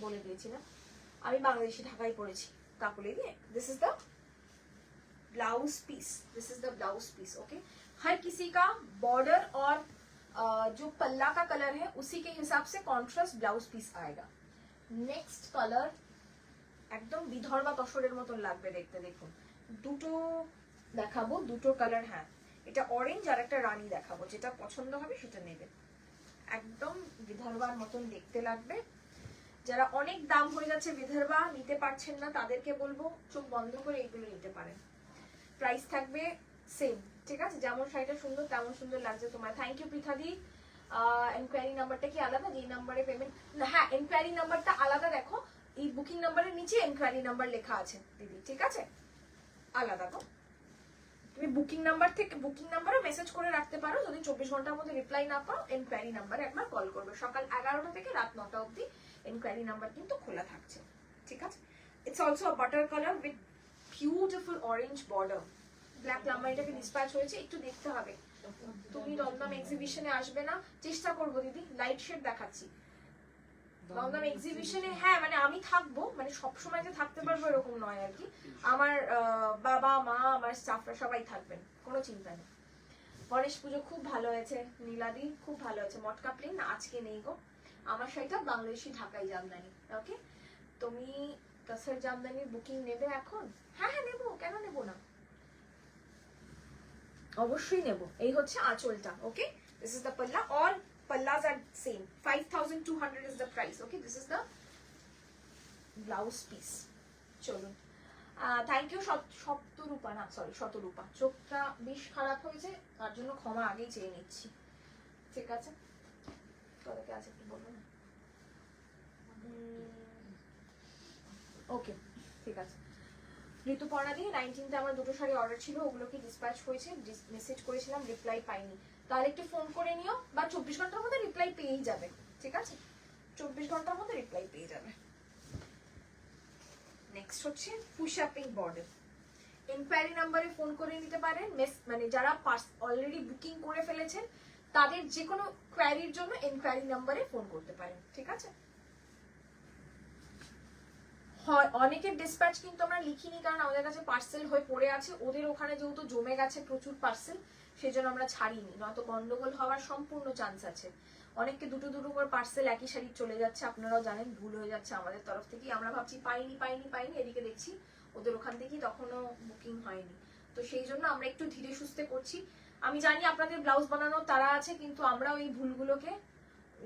[SPEAKER 1] বলে দিয়েছি না, আমি বাংলাদেশি ঢাকাই পড়েছি কাকুলি দিয়ে। This is the blouse piece. This is the blouse piece, okay? हर किसी का border और जो पल्ला का कलर है उसी के हिसाब से कॉन्ट्रास्ट ब्लाउज পিস आएगा। नेक्स्ट कलर একদম বিধর্বা তসরের মতন লাগবে দেখতে, দেখুন দুটো দেখাবো, দুটো কালার। হ্যাঁ, এটা অরেঞ্জ আর একটা রানী দেখাবো, যেটা পছন্দ হবে সেটা নেবে। একদম বিধর্বার মতন দেখতে লাগবে। যারা অনেক দাম হয়ে যাচ্ছে বিধর্বা নিতে পারছেন না তাদেরকে বলবো চোখ বন্ধ করে এগুলো নিতে পারেন। প্রাইস থাকবে সেম, ঠিক আছে? যেমন শাড়িটা সুন্দর তেমন সুন্দর লাগছে তোমার। Thank you পৃথাদি। এনকোয়ারি নাম্বারটা কি আলাদা? যেই নাম্বারে পেমেন্ট, হ্যাঁ এনকোয়ারি নাম্বারটা আলাদা। দেখো এই বুকিং নাম্বারের নিচে এনকোয়ারি নাম্বার লেখা আছে দিদি, ঠিক আছে? আলাদা গো। তুমি বুকিং নাম্বার থেকে বুকিং নাম্বারে মেসেজ করে রাখতে পারো। যদি 24 ঘন্টার মধ্যে রিপ্লাই না পাও এনকোয়ারি নাম্বারে একবার কল করবে। সকাল 11টা থেকে রাত 9টা অবধি এনকোয়ারি নাম্বার কিন্তু খোলা থাকছে, ঠিক আছে? It's also a butter colour with beautiful orange border. Black লাম্বারিটাকে ডিসপ্যাচ হয়েছে, একটু দেখতে হবে। তুমি দমদম এক্সিবিশনে আসবে না? চেষ্টা করবো দিদি, লাইট শেড দেখাচ্ছি। দমদম এক্সিবিশনে, হ্যাঁ মানে আমি থাকবো, মানে সবসময় যে থাকতে পারবো এরকম নয় আর কি। আমার বাবা মা আমার স্টাফরা সবাই থাকবেন, কোনো চিন্তা নেই। গণেশ পুজো খুব ভালো হয়েছে নীলাদি, খুব ভালো হয়েছে। মটকা প্লেন আজকে নেই গো, আমার শাড়িটা বাংলাদেশি ঢাকাই জামদানি। ওকে, তুমি কাসার জামদানির বুকিং নেবে এখন? হ্যাঁ হ্যাঁ নেবো, কেন নেবো না, অবশ্যই নেব। এই হচ্ছে আঁচলটা, ওকে? দিস ইজ দ্য পাল্লা, all pallas are same, 5200 is the price, okay? This is the blouse piece. চলুন, থ্যাংক ইউ শতরূপা, না সরি শতরূপা। চোখটা বেশ খারাপ হয়েছে তার জন্য ক্ষমা আগেই চেয়ে নিচ্ছি, ঠিক আছে? কতকে আছে একটু বলবো না? ওকে, ঠিক আছে। ঋতুপর্ণা দিয়ে 19তে আমার দুটো শাড়ি অর্ডার ছিল, ওগুলো কি ডিসপ্যাচ হয়েছে? মেসেজ করেছিলাম, রিপ্লাই পাইনি। তাহলে একটু ফোন করে নিও, বা 24 ঘন্টার মধ্যে রিপ্লাই পেয়েই যাবে, ঠিক আছে? 24 ঘন্টার মধ্যে রিপ্লাই পেয়ে যাবে। নেক্সট হচ্ছে ফুশা পিঙ্ক বর্ডার। ইনকোয়ারি নাম্বারে ফোন করে নিতে পারেন। মানে যারা অলরেডি বুকিং করে ফেলেছেন তাদের যে কোনো কোয়ারির জন্য ইনকোয়ারি নাম্বারে ফোন করতে পারেন, ঠিক আছে? হয় অনেকের ডিসপ্যাচ কিন্তু আমরা লিখিনি, কারণ আমাদের কাছে পার্সেল হয়ে পড়ে আছে। ওদের ওখানে যেহেতু জমে গেছে প্রচুর পার্সেল, সেই জন্য আমরা ছাড়িনি, নয়তো গন্ডগোল হওয়ার সম্পূর্ণ চান্স আছে। অনেককে দুটো দুটো করে পার্সেল একই শাড়ি চলে যাচ্ছে, আপনারাও জানেন, ভুল হয়ে যাচ্ছে আমাদের তরফ থেকেই। আমরা ভাবছি পাইনি পাইনি পাইনি, এদিকে দেখছি ওদের ওখান থেকেই তখনও বুকিং হয়নি। তো সেই জন্য আমরা একটু ধীরে সুস্থে করছি। আমি জানি আপনাদের ব্লাউজ বানানো তারা আছে, কিন্তু আমরা ওই ভুলগুলোকে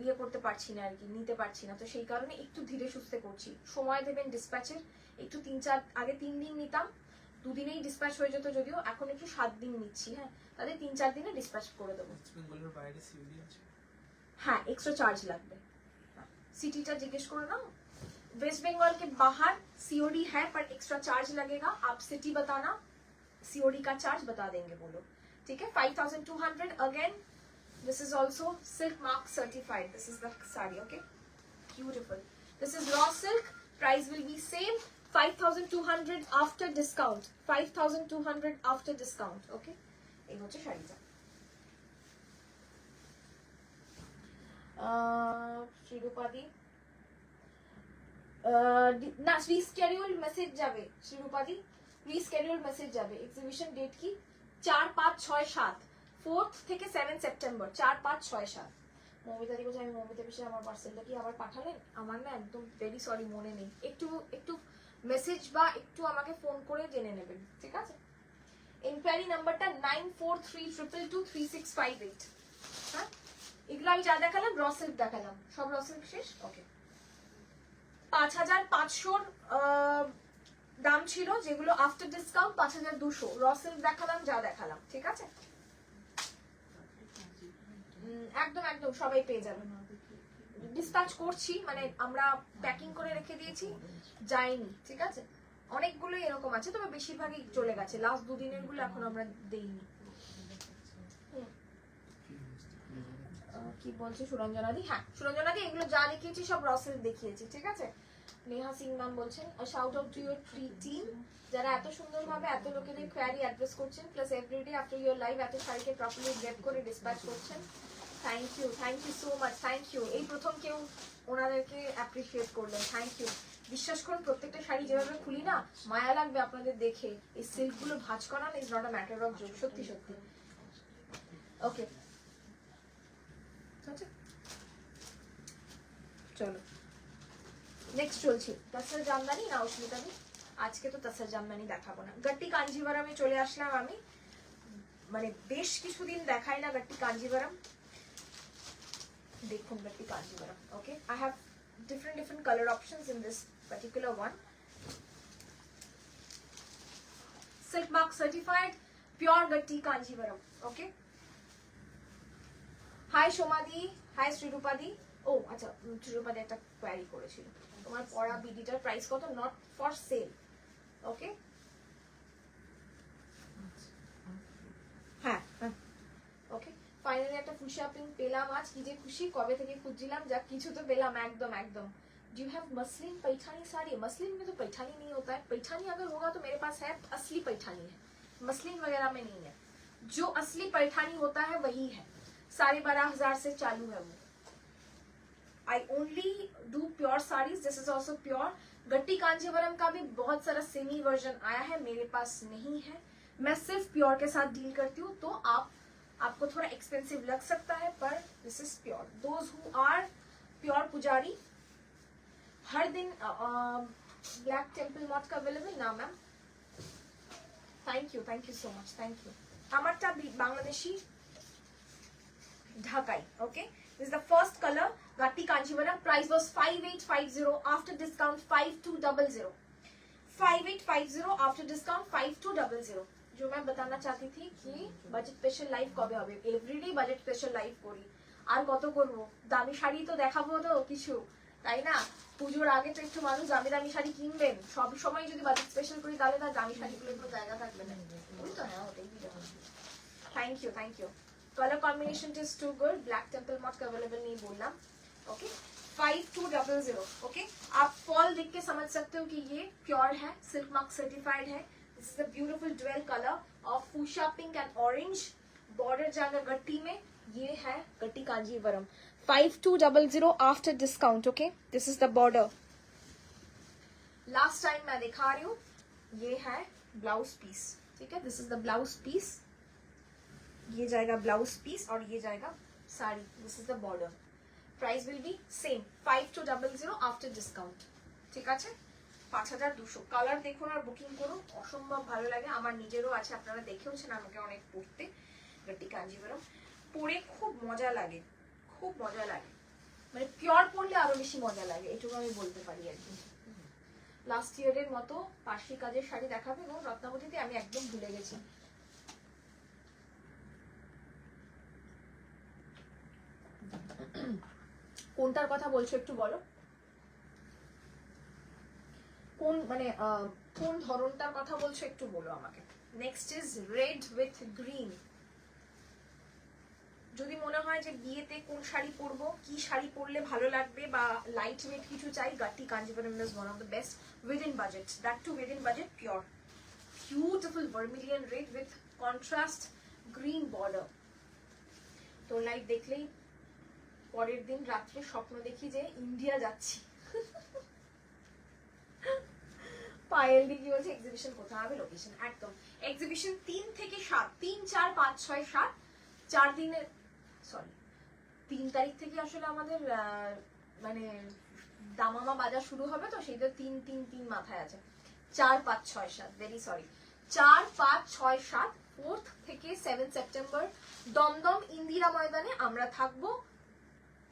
[SPEAKER 1] ইয়ে করতে পারছি না আর কি, নিতে পারছি না। তো সেই কারণে একটু ধীরে সুস্থে করছি। সময় দেবেন ডিসপ্যাচের, একটু 3 দিন নিতাম, 2 দিনেই ডিসপ্যাচ হয়ে যেত, যদিও এখন একটু 7 দিন নিচ্ছি। হ্যাঁ, তাদের 3-4 দিনে ডিসপ্যাচ করে দেবো। হ্যাঁ, এক্সট্রা চার্জ লাগবে। সিটিটা জিজ্ঞেস করে নাও। वेस्ट बंगाल के बाहर सीओडी है पर एक्स्ट्रा चार्ज लगेगा। आप सिटी बताना, सीओडी का चार्ज बता देंगे बोलो, ठीक है? 5200 again. This is also silk mark certified. This is the sari, okay? Beautiful. This is raw silk. Price will be same, 5200 after discount. 5200 after discount, okay? এই হচ্ছে শাড়িটা। শ্রীরূপাদি না, রিস্কেডিউল মেসেজ যাবে শ্রীরূপাদি, রিস্কেডিউল মেসেজ যাবে। এক্সিবিশন ডেট কি? 4, 5, 6, 7, 4 থেকে 7 সেপ্টেম্বর। 4, 5, 6, 7। মৌমিতাদি বলছে, আমি মৌমিতা বিষয়ে আমার পার্সেলটা কি আবার পাঠালেন? আমার না একদম ভেরি সরি, মনে নেই। একটু মেসেজ বা একটু আমাকে ফোন করে জেনে নেবেন, ঠিক আছে? ইনকোয়ারি নাম্বারটা 9432223658। হ্যাঁ, এগুলো আমি যা দেখালাম র সিল্ক দেখালাম, সব র সিল্ক শেষ, ওকে? 5500 দাম ছিল, যেগুলো আফটার ডিসকাউন্ট 5200। র সিল্ক দেখালাম, যা দেখালাম, ঠিক আছে? একদম একদম সবাই পেয়ে যাবে। ডিসপ্যাচ করছি, মানে আমরা প্যাকিং করে রেখে দিয়েছি, যায়নি, ঠিক আছে? অনেকগুলো এরকম আছে, তবে বেশিরভাগই চলে গেছে, লাস্ট দুদিনের গুলো এখন আমরা দেইনি। কি বলছে সুরঞ্জনাদি? হ্যাঁ সুরঞ্জনাদি, এগুলো যা দেখিয়েছি সব রসের দেখিয়েছি, ঠিক আছে। নেহা সিং ম্যাম বলছেন shout out to your team, যারা এত সুন্দরভাবে এত লোকেদের কোয়ারি অ্যাড্রেস করছেন, plus everyday after your live এত শাড়িকে প্রপারলি গ্রেড করে ডিসপ্যাচ করছেন। Thank you so much, thank you. এই প্রথম কেউ ওনাদেরকে অ্যাপ্রিসিয়েট করলেন, থ্যাংক ইউ। বিশ্বাস করুন প্রত্যেকটা শাড়ি যেভাবে খুলি না, মায়া লাগবে আপনাদের দেখে। এই সিল্কগুলো ভাঁজ করান is not a matter of joke, সত্যি সত্যি। ওকে চলো নেক্সট চলছি। তাসার জামদানি না অস্মিতাদি? আজকে তো তাসার জামদানি দেখাবো না, গাট্টি কাঞ্জিভারামে চলে আসলাম আমি। মানে বেশ কিছুদিন দেখাই না গাট্টি কাঞ্জিভারাম। দেখুন গাট্টি Kanjivaram, okay. I have different color options in this particular one. Silk mark certified pure gatti kanjivaram, okay. Hi Shomadi, hi Srirupadi. Oh acha Srirupadi একটা কোয়ারি করেছিল, তোমার পরা বিডিটার প্রাইস কত, নট ফর সেল, ওকে। হ্যাঁ ওকে, ফাইনালি একটা ফুশিয়া পিঙ্ক পেলাম আজ, কি যে খুশি, কবে থেকে খুঁজছিলাম, যা কিছু তো পেলাম, একদম একদম। Do you have muslin Paithani sari? Muslin में तो पैठानी नहीं होता है, पैठानी अगर होगा तो मेरे पास है, असली पैठानी है, मसलिन वगैरह में नहीं है। जो असली पैठानी होता है वही है, 12,500 से चालू है वो। I only do pure sarees, this is also pure। गट्टी कांजीवरम का भी बहुत सारा सेमी वर्जन आया है, मेरे पास नहीं है, मैं सिर्फ प्योर के साथ डील करती हूँ, तो आपको थोड़ा एक्सपेंसिव लग सकता है, पर this is pure. Those who are pure पुजारी, हर दिन ब्लैक टेम्पल मॉट का अवेलेबल ना ma'am? Thank you so much, thank you. আমারটা বাংলাদেশি ঢাকাই, ওকে। This is the first color, Gatti Kanjivaram. Price was 5850, after discount 5200। 5850 after discount 5200। जो मैं बताना चाहती थी कि बजट स्पेशल लाइव कবে হবে, এভরিডে বাজেট স্পেশাল লাইভ করি, আর কত করব, দামি শাড়ি তো দেখাবো তো কিছু, তাই না? পুজোর আগে তো একটু মানুষ দামি দামি শাড়ি কিনবেন, সব সময় যদি বাজেট স্পেশাল করি তাহলে তার দামি শাড়িগুলোর কোনো জায়গা থাকবে না, ওই তো। হ্যাঁ ওটাই দিতে। Thank you. Colour combination is too good, black temple मॉट का अवेलेबल नहीं बोलना, ओके। 5200, ओके। आप फॉल देख के समझ सकते हो कि ये प्योर है, सिल्क मार्क सर्टिफाइड है। This is a beautiful dual colour of fuchsia pink and orange, border जाएगा गट्टी में, ये है गट्टी Kanjivaram. 5200 after discount, okay. This is the border. Last time मैं दिखा रही हूँ, ये है ब्लाउज पीस, ठीक है। This is the blouse piece, ये जाएगा ब्लाउज पीस और ये जाएगा sari, this is the border. Price will be same 5200 after discount, ঠিক আছে। 5200। কালার দেখুন আর বুকিং করুন, অসম্ভব ভালো লাগে, আমার নিজেরও আছে, আপনারা দেখেওছেন আমাকে অনেক পড়তে। গট্টি কাঞ্জিভারাম পরে খুব মজা লাগে, খুব মজা লাগে, মানে পিওর পরলে আরো বেশি মজা লাগে, এটুকু আমি বলতে পারি আর কি। লাস্ট ইয়ারের মতো পার্সি কাজের শাড়ি দেখাবে এবং রত্নাবতীতে আমি একদম ভুলে গেছি। কোনটার কথা বলছো একটু বলো, কোন মানে কোন ধরনটার কথা বলছো একটু বলো আমাকে। Next is red with green. যদি মনে হয় যে বিয়েতে কোন শাড়ি পরবো, কি শাড়ি পরলে ভালো লাগবে, বা লাইট ওয়েট কিছু চাই, গাট্টি Kanjivaram is one of the best within budget, that too within budget, pure beautiful vermilion red with contrast green border. তো লাইভ দেখলেই পরের দিন রাত্রে স্বপ্ন দেখি যে ইন্ডিয়া যাচ্ছি। পায়েল দিদি বলছে এক্সিবিশন কোথায় হবে, লোকেশন একদম এক্সিবিশন 3 থেকে 7, 3, 4, 5, 6, 7, 4 দিনের, সরি 3 তারিখ থেকে আসলে আমাদের মানে দামামা বাজার শুরু হবে, তো সেই তো 3 মাথায় আছে, 4, 5, 6, 7, ভেরি সরি, 4, 5, 6, 7, 4th থেকে 7 সেপ্টেম্বর দমদম ইন্দিরা ময়দানে আমরা থাকবো।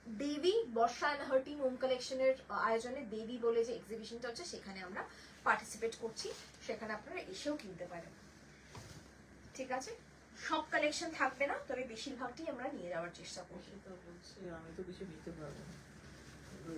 [SPEAKER 1] দেবী বর্ষা এন্ড হার টিম হোম কালেকশনের আয়োজনে দেবী বলে যে এক্সিবিশনটা হচ্ছে, সেখানে আমরা পার্টিসিপেট করছি, সেখানে আপনারা এসেও কিনতে পারেন, ঠিক আছে। সব কালেকশন থাকবে না, তবে বেশিরভাগটাই আমরা নিয়ে যাওয়ার চেষ্টা করছি।
[SPEAKER 2] আমি তো কিছু নিতে পারবো না।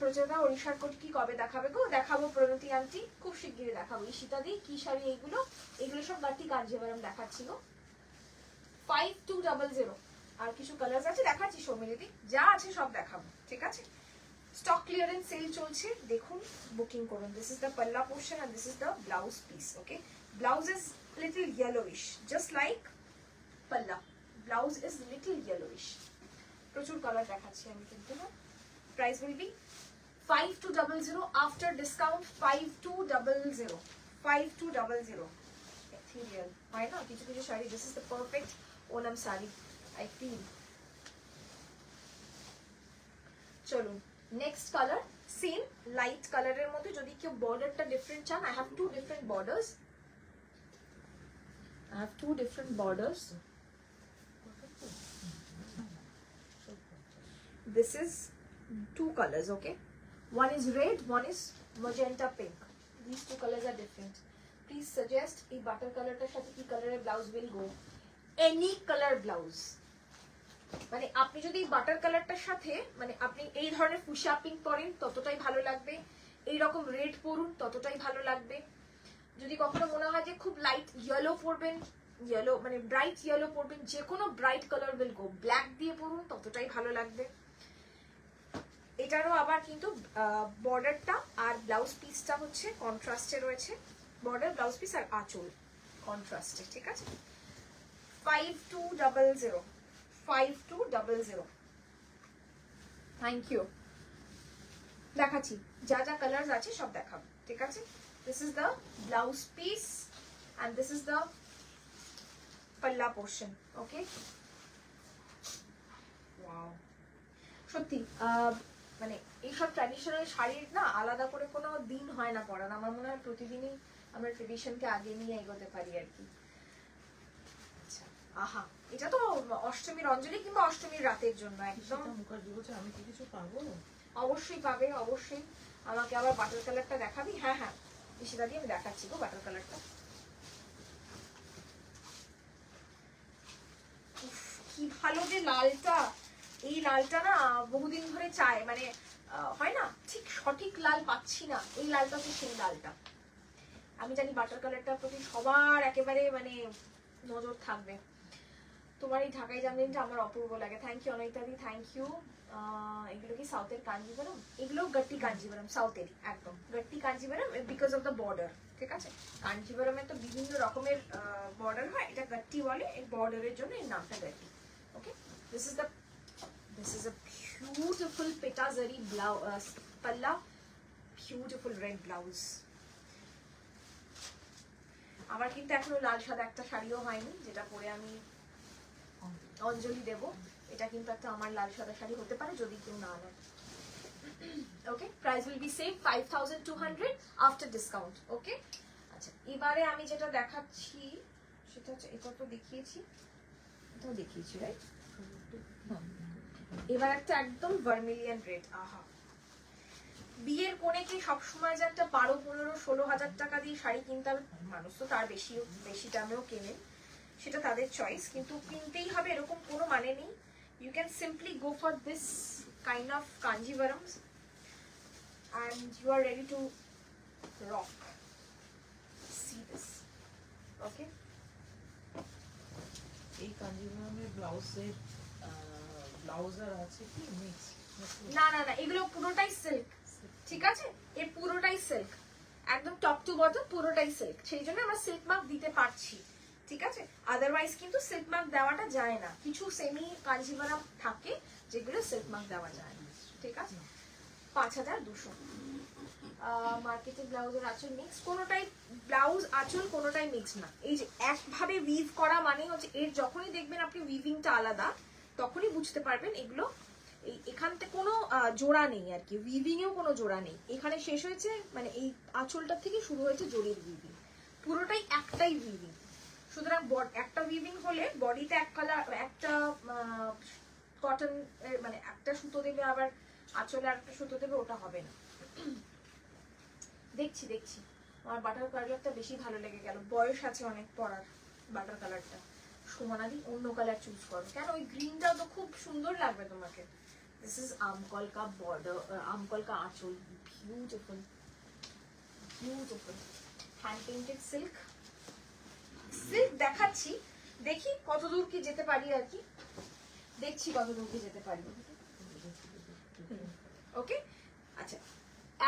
[SPEAKER 1] প্রচেতা ওড়িশার কোট কি কবে দেখাবে গো? দেখাবো প্রণতি আন্টি, খুব শিগগিরই দেখাবো। ঈশিতা দি কি শাড়ি এইগুলো? এগুলো সব গাটি কাঞ্জিভারাম দেখাচ্ছি গো। 5200 আর কিছু কালার আছে দেখাচ্ছি সৌমিলিদি, যা আছে সব দেখাবো, ঠিক আছে? স্টক ক্লিয়ারেন্স সেল চলছে, দেখুন, বুকিং করুন। দিস ইজ দ্য পাল্লা portion and this is the blouse piece. Okay, blouse is little yellowish just like pallu, blouse is little yellowish। প্রচুর কালার দেখাচ্ছি আমি কিন্তু না। Price will be 5200 after discount. 5200 5200 ethereal হয় না কিছু কিছু শাড়ি। This is the perfect Onam sari I feel. চলুন নেক্সট কালার, সেম লাইট কালারের মধ্যে। যদি কেউ বর্ডারটা ডিফারেন্ট চান, I have two different borders. I have two different borders. This is two colors, okay? One is red, one is magenta pink. These two colors are different. Please suggest a butter color ta sathe ki color blouse will go. Any color blouse. মানে আপনি যদি বাটার কালারটার সাথে মানে আপনি এই ধরনের ফুশিয়া পিঙ্ক পরেন ততটাই ভালো লাগবে, এই রকম রেড পরুন ততটাই ভালো লাগবে। যদি কখনো মনে হয় যে খুব লাইট ইয়েলো পরবেন, ইয়েলো মানে ব্রাইট ইয়েলো পরবেন, যে কোনো bright colour will go. Black দিয়ে পরুন ততটাই ভালো লাগবে। এটারও আবার কিন্তু বর্ডারটা আর ব্লাউজ পিসটা হচ্ছে কন্ট্রাস্টে রয়েছে। বর্ডার, ব্লাউজ পিস আর আঁচল কন্ট্রাস্টে, ঠিক আছে? 5200 5200। Thank you. দেখাচ্ছি যা যা কালার আছে সব দেখাবো, ঠিক আছে? This is the blouse piece and this is the palla portion. Okay, wow, সত্যি মানে এইসব ট্র্যাডিশনাল শাড়ির না আলাদা করে কোনো দিন হয় না পরানো। আমার মনে হয় প্রতিদিনই আমরা ট্রেডিশনকে আগে নিয়ে এগোতে পারি আর কি। আচ্ছা, আহা, এটা তো অষ্টমীর অঞ্জলি কিংবা অষ্টমীর রাতের জন্য একদম।
[SPEAKER 2] মুখার্জি বলছে আমি কি কিছু পাবো?
[SPEAKER 1] অবশ্যই পাবে, অবশ্যই। আমাকে আবার বাটার কালারটা দেখাবি? হ্যাঁ হ্যাঁ ঈশিতা দিয়ে আমি দেখাচ্ছি গো বাটার কালারটা। কি ভালো যে লালটা, এই লালটা না বহুদিন ধরে চাই, মানে হয় না ঠিক সঠিক লাল পাচ্ছি না, এই লালটা তো সেই লালটা। আমি জানি বাটার কালারটার প্রতি সবার একেবারে মানে নজর থাকবে। তোমার এই ঢাকাই জামদানিটা আমার অপূর্ব লাগে। থ্যাংক ইউ অনৈতাদি, থ্যাংক ইউ। এগুলো কি সাউথের কাঞ্জিভারাম? এগুলো গট্টি কাঞ্জিভারাম, সাউথেরই একদম গট্টি Kanjivaram because of the border, ঠিক আছে? কাঞ্জিভারামের তো বিভিন্ন রকমের বর্ডার হয়, এটা গট্টি বলে, এই বর্ডারের জন্য এর নামটা গট্টি। ওকে, দিস ইজ আ বিউটিফুল পেটা জারি ব্লাউজ পাল্লা, বিউটিফুল রেড ব্লাউজ। আমার কিন্তু এখনো লাল সাদা একটা শাড়িও হয়নি যেটা পরে আমি অঞ্জলি দেব। এটা কিন্তু একটা আমার লাল সাদা শাড়ি হতে পারে যদি কেউ না নেয়। Okay, price will be same 5200 after discount. Okay, আচ্ছা এবারে আমি যেটা দেখাচ্ছি সেটা হচ্ছে, এটা তো দেখিয়েছি, এটাও দেখিয়েছি রাইট? এবার একটা একদম ভার্মিলিয়ন রেড। আহা, বিয়ের কোণেকে সবসময় যে একটা 12, 15, 16,000 টাকা দিয়ে শাড়ি কিনতে হবে, মানুষ তো তার বেশি দামেও কেনেন, সেটা তাদের চয়েস, কিন্তু কিনতেই হবে এরকম কোনো মানে নেই। You can simply go for this kind of Kanjivarams and you are ready to rock. See this. Okay,
[SPEAKER 2] এই কাঞ্জিভারামের ব্লাউজের ব্লাউজ আর আছে কি মিক্স?
[SPEAKER 1] না না না, এগুলো পুরোটাই সিল্ক, ঠিক আছে? এর পুরোটাই সিল্ক, একদম টপ টু বটম পুরোটাই সিল্ক, সেই জন্য আমরা সিল্ক মার্ক দিতে পারছি, ঠিক আছে? আদারওয়াইজ কিন্তু সিল্ক মার্ক দেওয়াটা যায় না। কিছু সেমি কাঞ্জিভারাম থাকে যেগুলো সিল্ক মার্ক দেওয়া যায় না, ঠিক আছে? 5200। মার্কেটে ব্লাউজের আঁচল মিক্স, কোনোটাই ব্লাউজ আঁচল কোনোটাই মিক্স না। এই যে একভাবে উইভ করা মানে হচ্ছে এর যখনই দেখবেন আপনি উইভিংটা আলাদা তখনই বুঝতে পারবেন এগুলো এই এখান থেকে কোনো জোড়া নেই আর কি, উইভিং এও কোনো জোড়া নেই। এখানে শেষ হয়েছে মানে এই আঁচলটা থেকে শুরু হয়েছে জড়ির উইভিং, পুরোটাই একটাই উইভিং। সুতরাং একটা উইভিং হলে বডিতে এক কালার একটা কটন মানে একটা সুতো দেবে, আবার আঁচলে আর একটা সুতো দেবে, ওটা হবে না। দেখছি আমার বাটার কালারটা বেশি ভালো লেগে গেল, বয়স আছে অনেক পরার বাটার কালারটা। সুমনাদি অন্য কালার চুজ করো। কেন, ওই গ্রিনটাও তো খুব সুন্দর লাগবে তোমাকে, This is আমকল কা border, আমকল কা আঁচল, beautiful, beautiful, hand painted silk. Silk দেখাচ্ছি, দেখি কতদূর কি যেতে পারি আর কি, দেখছি কতদূর কি যেতে পারি। ওকে, আচ্ছা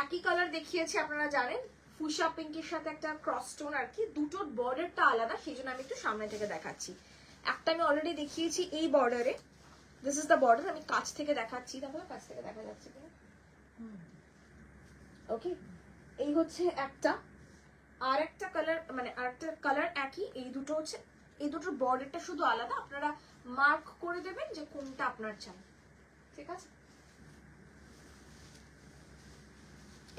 [SPEAKER 1] একই কালার দেখিয়েছি আপনারা জানেন, ফুশা পিঙ্কের সাথে একটা ক্রস টোন আর কি, দুটোর বর্ডারটা আলাদা, সেই জন্য আমি একটু সামনে থেকে দেখাচ্ছি। একটা আমি অলরেডি দেখিয়েছি এই বর্ডারে, দিস ইজ দ্য বর্ডার, আমি কাছ থেকে দেখাচ্ছি, দেখো কাছ থেকে দেখা যাচ্ছে কিনা। ওকে, এই হচ্ছে একটা, আর একটা কালার, মানে আরেকটা কালার একই, এই দুটো হচ্ছে, এই দুটোর বর্ডারটা শুধু আলাদা, আপনারা মার্ক করে দেবেন যে কোনটা আপনার চান, ঠিক আছে।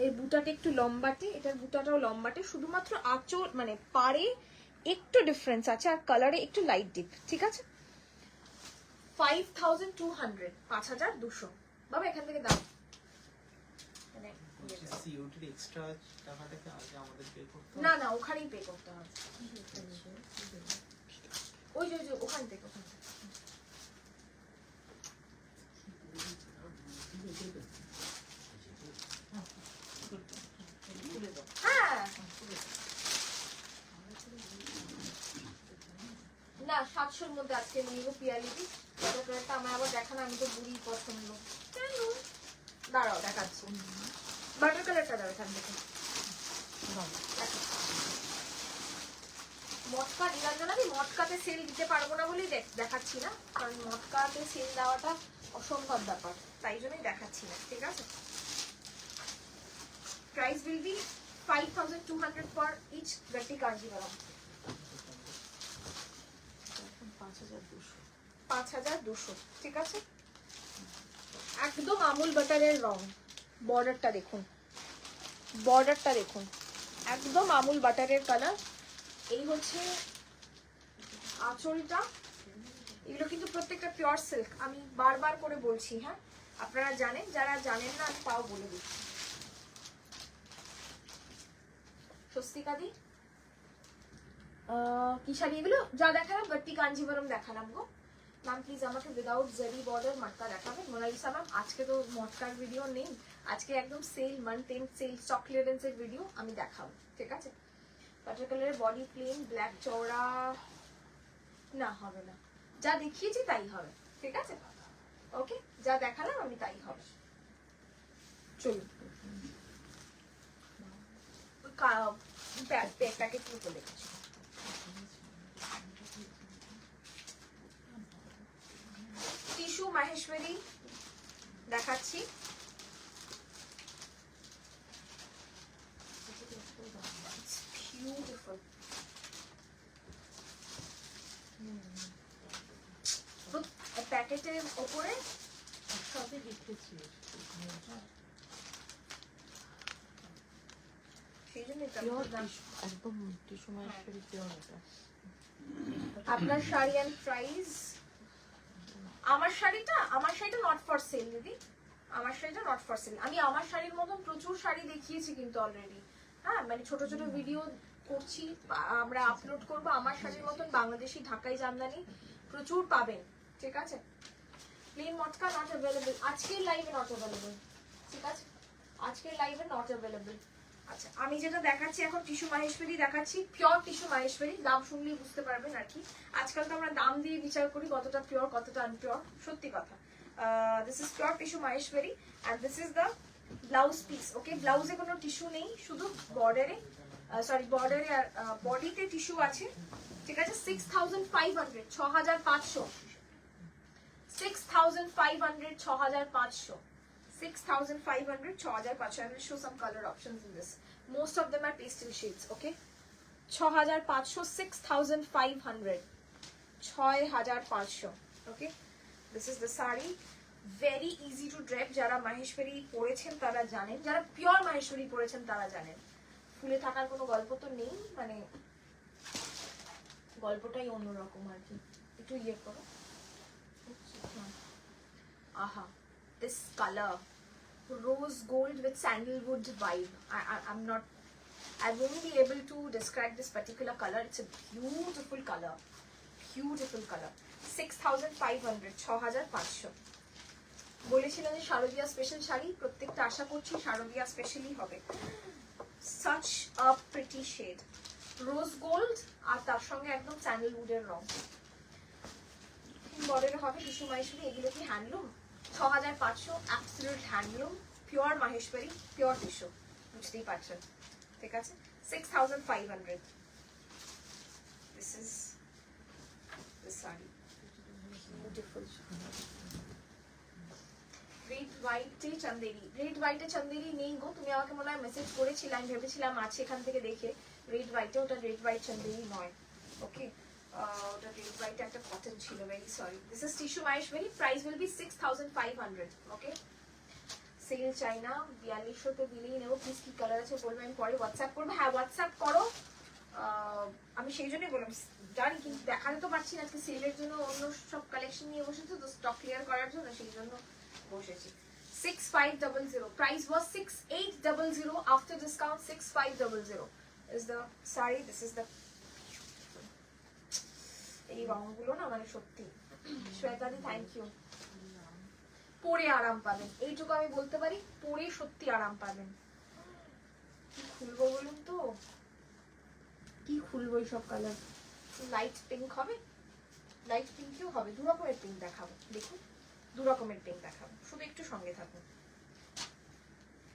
[SPEAKER 1] এই বুটাটা একটু লম্বাটে, এটার বুটাটাও লম্বাটে, শুধুমাত্র আঁচল মানে পাড়ে একটু ডিফারেন্স আছে, আর কালারে একটু লাইট ডিপ, ঠিক আছে। 5200, 5200। বাবা এখান থেকে দাও, মানে
[SPEAKER 3] সিওটি এক্সট্রা টাকাটা কি আগে আমাদের পে করতে হবে?
[SPEAKER 1] না না ওখানেই পে করতে হবে, ওই যে ওখান থেকে, ওখান থেকে। হ্যাঁ না 700-র মধ্যে আজকে নিব পিয়ালিটি, এটা আমার আবার দেখানো, আমি তো বুড়ি পছন্দ। দাঁড়াও দেখাচ্ছি, বাটার কালারটা দাও এখান থেকে। মটকা নিরঞ্জনা দি, মটকাতে সেল দিতে পারবো না বলেই দেখাচ্ছি না, কারণ মটকাতে সেল দেওয়াটা অসম্ভব ব্যাপার, তাই জন্যই দেখাচ্ছি না, ঠিক আছে। Price will be 5200 for each গাটি কাঞ্জিভারাম। 5200, ঠিক আছে। একদম আমুল বাটারের রং, বর্ডারটা দেখুন, বর্ডারটা দেখুন, একদম আমুল বাটারের কালার। এই হচ্ছে আঁচলটা, এগুলো কিন্তু প্রত্যেকটা পিওর সিল্ক, আমি বারবার করে বলছি, হ্যাঁ আপনারা জানেন, যারা জানেন না আমি তাও বলে দিচ্ছি। স্বস্তিকা দি কি শাড়ি এগুলো, যা দেখালাম গট্টি কাঞ্জিভারম দেখালাম গো ম্যাম, প্লিজ আমাকে উইদাউট জারি বর্ডার মটকা দেখাবেন। মোনালিসা ম্যাম আজকে তো মটকার ভিডিও নেই, আজকে একদম sale month and sale stock ক্লিয়ারেন্সের ভিডিও আমি দেখাবো, ঠিক আছে। বাটার কালারের বডি প্লেন, ব্ল্যাক চওড়া না হবে না, যা দেখিয়েছি তাই হবে, ঠিক আছে। ওকে, যা দেখালাম আমি তাই হবে। চলুন প্যাকেট গুলো দেখছি, টিস্যু মাহেশ্বরী দেখাচ্ছি, বিউটিফুল, প্যাকেটের ওপরে
[SPEAKER 2] সবই দেখেছি,
[SPEAKER 1] সেই জন্য
[SPEAKER 2] একদম টিস্যু মাহেশ্বরী পিওর এটা।
[SPEAKER 1] আপনার শাড়ি এন্ড প্রাইস, আমার শাড়িটা নট ফর সেল দিদি, আমার শাড়িটা নট ফর সেল। আমি আমার শাড়ির মতন প্রচুর শাড়ি দেখিয়েছি কিন্তু অলরেডি, হ্যাঁ মানে ছোট ছোট ভিডিও করছি, আমরা আপলোড করব। আমার শাড়ির মতন বাংলাদেশি ঢাকাই জামদানি প্রচুর পাবেন, ঠিক আছে। প্লেন মটকা নট অ্যাভেলেবল, আজকের লাইভে নট অ্যাভেলেবল, ঠিক আছে, আজকের লাইভে নট অ্যাভেলেবল। আচ্ছা আমি যেটা দেখাচ্ছি এখন টিস্যু মাহেশ্বরী দেখাচ্ছি, পিওর টিস্যু মাহেশ্বরী, দাম শুনলেই বুঝতে পারবেন আর কি। আজকাল তো আমরা দাম দিয়ে বিচার করি কতটা পিওর কতটা আনপিওর, সত্যি কথা। This is pure tissue Maheshwari and this is the blouse piece. Okay, ব্লাউজে কোনো টিস্যু নেই, শুধু বর্ডারে, সরি বর্ডারে আর বডিতে টিস্যু আছে, ঠিক আছে। 6500, 6500, 6500, 6500, 6500, 6500. I will show some color options in this. Most of them are pastel shades, okay? 6500, 6500, 6500, okay? This is the sari. Very easy to drape. যারা মাহেশ্বরী পরেছেন তারা জানেন, যারা পিওর মাহেশ্বরী পরেছেন তারা জানেন। ফুলে থাকার কোনো গল্প তো নেই, মানে গল্পটাই অন্যরকম আর কি। একটু ইয়ে করো, আহা, this color, rose gold with sandalwood vibe. I won't be able to describe this particular color. It's a beautiful color, beautiful color. 6500, 6500. বলেছিলাম যে শারদীয়া স্পেশাল শাড়ি, প্রত্যেকটা আশা করছি শারদীয়া স্পেশালই হবে। Such a pretty shade, rose gold আর তার সঙ্গে একদম স্যান্ডেলউডের রং। বর্ডারে হবে টিস্যু মাহেশ্বরী। এগুলো কি handloom, 6500 absolute handloom, pure Maheshwari, pure tissue, বুঝতেই পারছেন, ঠিক আছে। 6500। This is this sari, beautiful. Red হোয়াইটে চান্দেরি, রেড হোয়াইটে চান্দেরি নেই গো, তুমি আমাকে মনে হয় মেসেজ করেছিলে, আমি ভেবেছিলাম আছে এখান থেকে দেখে। রেড হোয়াইটে, ওটা রেড হোয়াইট চান্দেরি নয়, ওকে। ওটা রেড হোয়াইটে একটা কটন ছিল, very sorry. This is tissue Maheshwari, price will be 6500, okay. Sale চাইনা 4200 তে দিলেই নেবো। প্লিজ কি কালার আছে বলবো, আমি পরে হোয়াটসঅ্যাপ করবো। হ্যাঁ হোয়াটসঅ্যাপ করো, আমি সেই জন্যই বললাম জানি, কিন্তু দেখাতে তো পারছি না, আজকে সেলের জন্য অন্য সব কালেকশন নিয়ে বসেছে তো, স্টক ক্লিয়ার করার জন্য, সেই জন্য বসেছি। 6500, price was 6800, after discount 6500 is the saree. This is the, এই রংগুলো না মানে সত্যি, শ্বেতাদি থ্যাংক ইউ। পরে আরাম পাবেন, এইটুকু আমি বলতে পারি, পরে সত্যি আরাম পাবেন। কি খুলবো বলুন তো, কি খুলবো এইসব কালার। লাইট পিঙ্ক হবে, লাইট পিঙ্কও হবে, দু রকমের পিঙ্ক দেখাবো, দেখুন দু রকমের পিঙ্ক দেখাবো, শুধু একটু সঙ্গে থাকুন।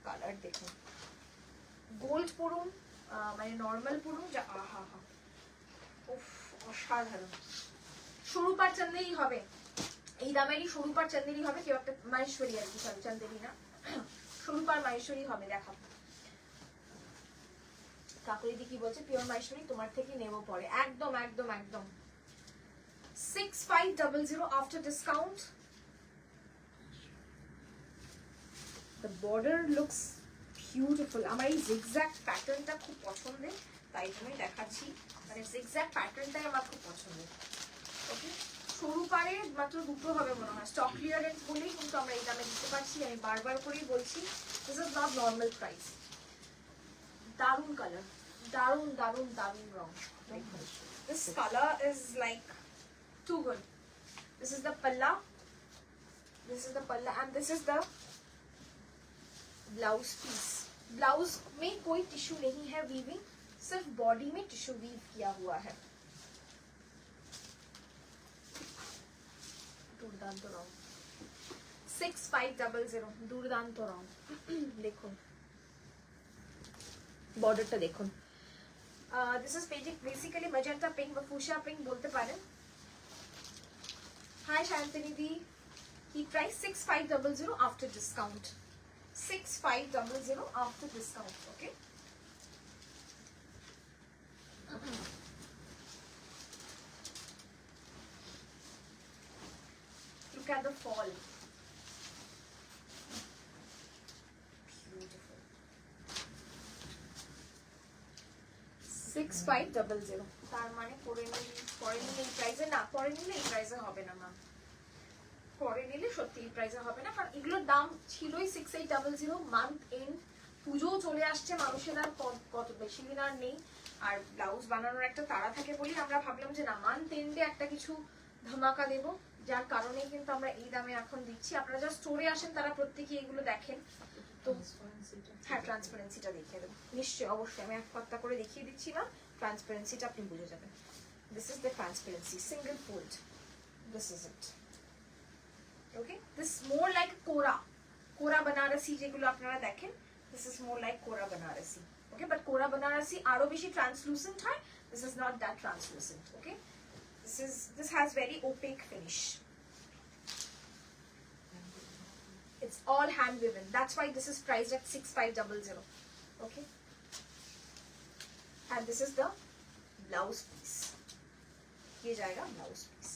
[SPEAKER 1] কালার দেখুন, গোল্ড পরুন মানে নর্মাল পরুন, যা আহা হা, উফ অসাধারণ। সরু পার চান্দেরি হবে, এই দামেরই সরু পার চান্দেরি হবে, কেউ একটা মাহেশ্বরী আর কি, সরি চান্দেরি না, সরু পার মাহেশ্বরী হবে, দেখাবো। কাকুরিদি কি বলছে, পিওর মাহেশ্বরী তোমার থেকে নেব পরে, একদম একদম একদম। 6500 after discount. The border looks beautiful. আমার এই zigzag প্যাটার্নটা খুব পছন্দের, তাই জন্যই দেখাচ্ছি, মানে zigzag প্যাটার্নটাই আমার খুব পছন্দের, ওকে। সরু পারে মাত্র দুটো হবে মনে হয়, স্টক ক্লিয়ারেন্স বলেই কিন্তু আমরা এই দামে দিতে পারছি, আমি বারবার করেই বলছি, this is not normal price. দারুন কালার, দারুন দারুন দারুন রং, this color is like too good. This is the palla, this is the palla and this is the blouse piece. Blouse में कोई टिश्यू नहीं है वीविंग, सिर्फ बॉडी में टिश्यू वीव किया हुआ है। দুর্দান্ত রং, 6500, দুর্দান্ত রং। দেখুন বর্ডারটা দেখুন, this is basically magenta pink বা ফুশিয়া পিঙ্ক বলতে পারেন। হাই শান্তনি দি, কি price 6500 after discount, 6500 after discount, okay. Look at the fall, beautiful. 6500, তার মানে পরে নিলে এই প্রাইসে না, পরে নিলে এই প্রাইসে হবে না ম্যাম, পরে নিলে সত্যি এই প্রাইসে হবে না, কারণ এগুলোর দাম ছিলই 6800। মান্থ এন্ড, পুজোও চলে আসছে, মানুষের আর কত বেশি দিন আর নেই, আর ব্লাউজ বানানোর একটা তাড়া থাকে বলি আমরা ভাবলাম যে না মান্থ এন্ডে একটা কিছু ধামাকা দেব, যার কারণে কিন্তু আমরা এই দামে এখন দিচ্ছি। আপনারা যারা স্টোরে আসেন তারা প্রত্যেকেই এগুলো দেখেন, তো হ্যাঁ ট্রান্সপারেন্সিটা দেখিয়ে দেবো নিশ্চয়ই, অবশ্যই আমি এক পাত্তা করে দেখিয়ে দিচ্ছি না, ট্রান্সপারেন্সিটা আপনি বুঝে যাবেন। This is the transparency, single fold, this is it, okay. This more like কোরা, কোরা বানারসি যেগুলো আপনারা দেখেন, দিস ইজ মোর লাইক কোরা বানারসি, ওকে। বাট কোরা বানারসি আরো বেশি ট্রান্সলুসেন্ট হয়, this is not that translucent, okay. This has very opaque finish. It's all hand woven. That's why this is priced at 6500. Okay. And this is the blouse piece. ये जाएगा blouse piece.